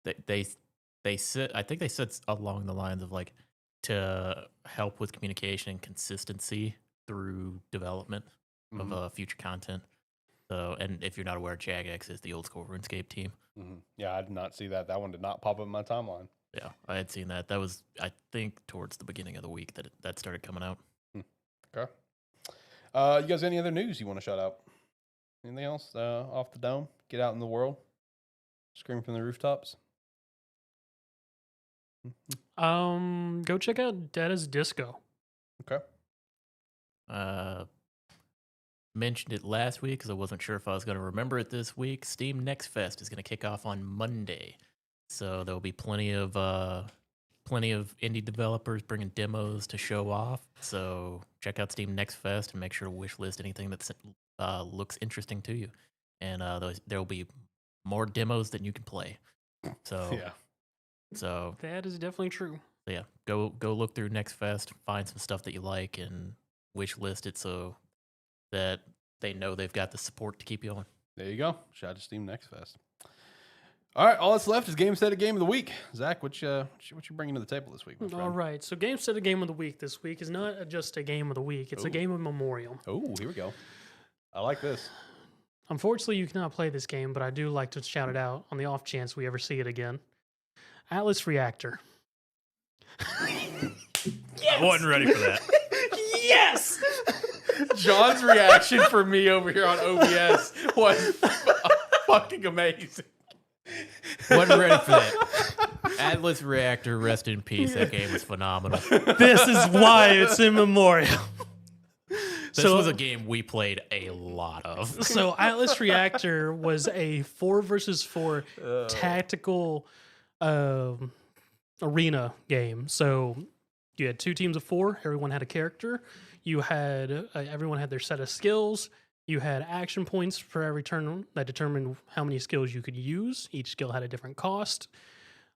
they said, I think they said along the lines of like to help with communication and consistency through development of future content. So, and if you're not aware, Jagex is the old school RuneScape team.
Yeah, I did not see that. That one did not pop up in my timeline.
Yeah, I had seen that. That was, I think, towards the beginning of the week that started coming out.
Okay. You guys, any other news you want to shout out? Anything else off the dome? Get out in the world, scream from the rooftops.
Go check out Dead as Disco.
Okay.
Mentioned it last week because I wasn't sure if I was going to remember it this week. Steam Next Fest is going to kick off on Monday, so there'll be plenty of indie developers bringing demos to show off. So check out Steam Next Fest and make sure to wishlist anything that looks interesting to you. And there will be more demos than you can play. So
Yeah.
So
that is definitely true.
Yeah, go look through Next Fest, find some stuff that you like, and wishlist it so that they know they've got the support to keep you on.
There you go. Shout out to Steam Next Fest. All right, all that's left is Gamestetic Game of the Week. Zach, what you bringing to the table this week, my friend?
All right, so Gamestetic Game of the Week this week is not just a game of the week; it's a game of memorial.
Oh, here we go. I like this.
Unfortunately, you cannot play this game, but I do like to shout it out on the off chance we ever see it again. Atlas Reactor.
I wasn't ready for that.
Yes!
John's reaction for me over here on OBS was fucking amazing.
Wasn't ready for that. Atlas Reactor, rest in peace. That game was phenomenal.
This is why it's in memorial.
This was a game we played a lot of.
So Atlas Reactor was a 4 versus 4 tactical arena game. So you had 2 teams of 4. Everyone had a character. You had everyone had their set of skills. You had action points for every turn that determined how many skills you could use. Each skill had a different cost.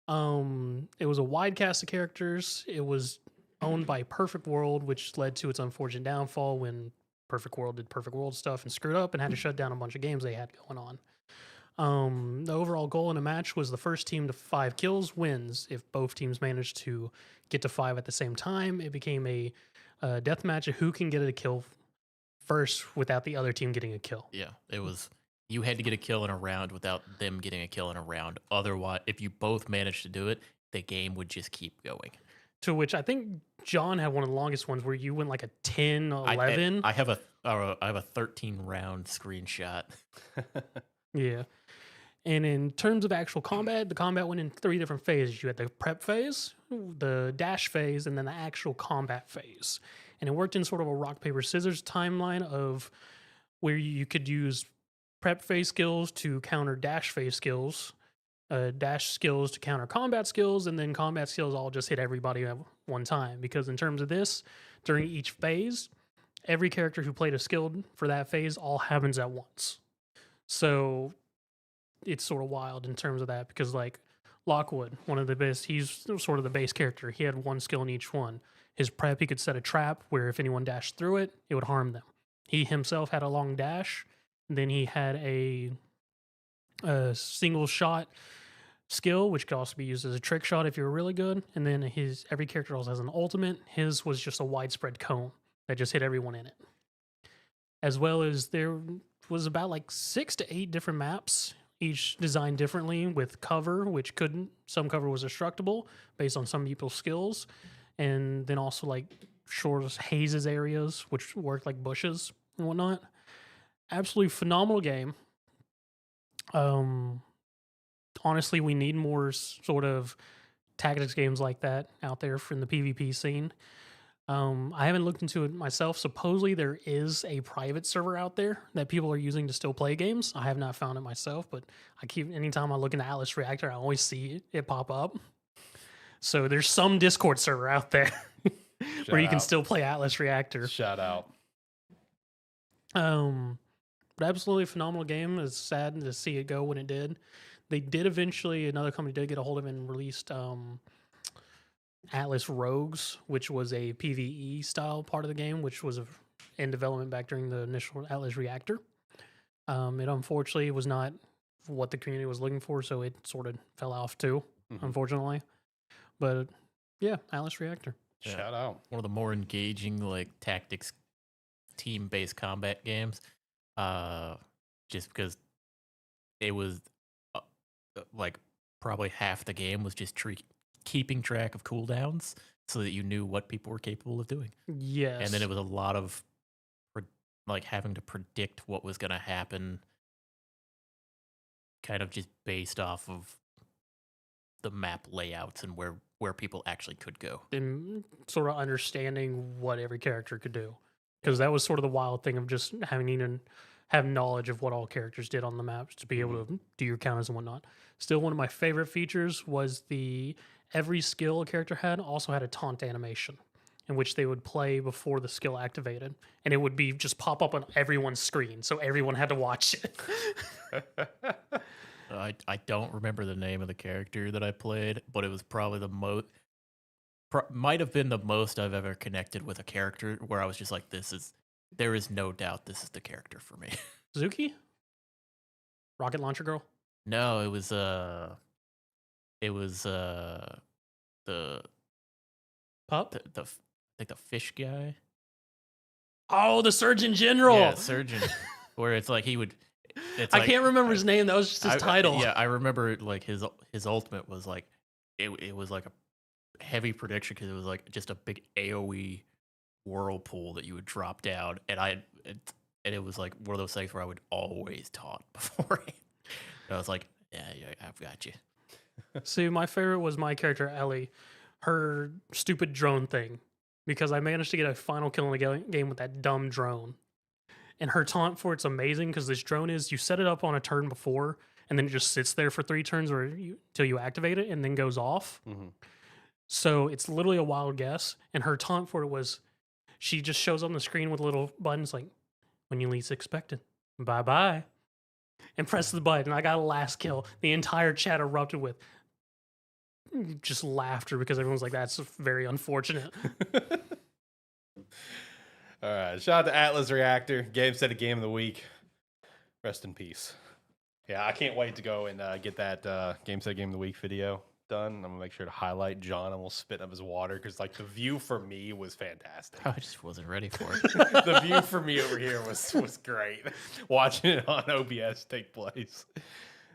It was a wide cast of characters. It was owned by Perfect World, which led to its unfortunate downfall when Perfect World did Perfect World stuff and screwed up and had to shut down a bunch of games they had going on. The overall goal in a match was the first team to 5 kills wins. If both teams managed to get to 5 at the same time, it became a death match of who can get a kill first without the other team getting a kill.
Yeah, it was. You had to get a kill in a round without them getting a kill in a round. Otherwise, if you both managed to do it, the game would just keep going.
To which I think John had one of the longest ones where you went like a 10, 11.
I have a 13 round screenshot.
Yeah. And in terms of actual combat, the combat went in 3 different phases. You had the prep phase, the dash phase, and then the actual combat phase. And it worked in sort of a rock, paper, scissors timeline of where you could use prep phase skills to counter dash phase skills, dash skills to counter combat skills, and then combat skills all just hit everybody at one time. Because in terms of this, during each phase, every character who played a skill for that phase all happens at once. So it's sort of wild in terms of that, because like Lockwood, one of the best, he's sort of the base character. He had 1 skill in each one. His prep, he could set a trap where if anyone dashed through it, it would harm them. He himself had a long dash. And then he had a single shot skill, which could also be used as a trick shot if you were really good. And then every character also has an ultimate. His was just a widespread cone that just hit everyone in it. As well as there was about like 6 to 8 different maps, each designed differently with cover, which some cover was destructible based on some people's skills. And then also like short hazes areas, which worked like bushes and whatnot. Absolutely phenomenal game. Honestly, we need more sort of tactics games like that out there from the PvP scene. I haven't looked into it myself. Supposedly there is a private server out there that people are using to still play games. I have not found it myself, but anytime I look into Atlas Reactor, I always see it pop up. So there's some Discord server out there where you can still play Atlas Reactor.
Shout out.
but absolutely phenomenal game. It's sad to see it go when it did. They did eventually, another company did get a hold of it and released Atlas Rogues, which was a PvE style part of the game, which was in development back during the initial Atlas Reactor. It unfortunately was not what the community was looking for, so it sort of fell off too, unfortunately. But yeah, Atlas Reactor.
Yeah.
Shout out.
One of the more engaging like tactics team-based combat games. Just because it was like probably half the game was just keeping track of cooldowns so that you knew what people were capable of doing.
Yes.
And then it was a lot of like having to predict what was going to happen, kind of just based off of the map layouts and where people actually could go.
And sort of understanding what every character could do, because that was sort of the wild thing of just having to have knowledge of what all characters did on the maps to be able to do your counters and whatnot. Still, one of my favorite features was every skill a character had also had a taunt animation, in which they would play before the skill activated, and it would be just pop up on everyone's screen, so everyone had to watch it.
I don't remember the name of the character that I played, but it was probably the most, might have been the most I've ever connected with a character where I was just like, there is no doubt this is the character for me.
Zuki? Rocket Launcher Girl?
No, it was the
Pup?
I think the fish guy.
Oh, the Surgeon General!
Yeah, surgeon. Where it's like he would. It's
I
like,
can't remember his name. That was just his title.
Yeah, I remember like his ultimate was like it was like a heavy prediction because it was like just a big AOE whirlpool that you would drop down, and it was like one of those things where I would always taunt before. I was like, yeah, I've got you.
See, my favorite was my character Ellie, her stupid drone thing, because I managed to get a final kill in the game with that dumb drone. And her taunt for it's amazing because this drone is you set it up on a turn before, and then it just sits there for 3 turns till you activate it, and then goes off. So it's literally a wild guess. And her taunt for it was, she just shows on the screen with little buttons like, when you least expect it, bye bye, and press the button. I got a last kill. The entire chat erupted with just laughter because everyone's like, that's very unfortunate.
All right. Shout out to Atlas Reactor. Gamestetic Game of the Week. Rest in peace. Yeah, I can't wait to go and get that Gamestetic Game of the Week video done. I'm going to make sure to highlight John and we'll spit up his water because like the view for me was fantastic.
I just wasn't ready for it.
The view for me over here was great. Watching it on OBS take place.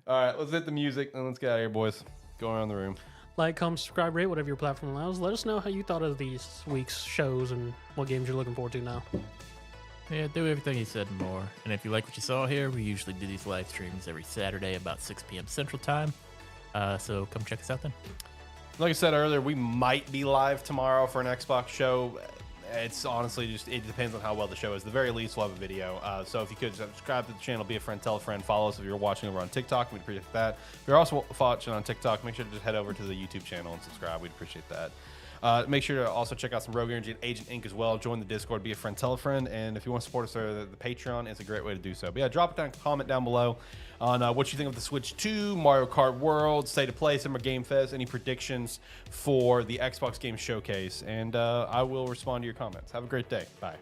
All right, let's hit the music and let's get out of here, boys. Go around the room.
Like, comment, subscribe, rate, whatever your platform allows. Let us know how you thought of these week's shows and what games you're looking forward to now.
Yeah, do everything he said and more. And if you like what you saw here, we usually do these live streams every Saturday about 6 p.m. Central Time. So come check us out then.
Like I said earlier, we might be live tomorrow for an Xbox show. It's honestly just, it depends on how well the show is. At the very least, we'll have a video. So if you could subscribe to the channel, be a friend, tell a friend, follow us if you're watching over on TikTok. We'd appreciate that. If you're also watching on TikTok, make sure to just head over to the YouTube channel and subscribe. We'd appreciate that. Make sure to also check out some Rogue Energy and Agent Inc. as well. Join the Discord, be a friend, tell a friend. And if you want to support us, the Patreon is a great way to do so. But yeah, drop a comment down below on what you think of the Switch 2, Mario Kart World, State of Play, Summer Game Fest, any predictions for the Xbox Game Showcase. And I will respond to your comments. Have a great day. Bye.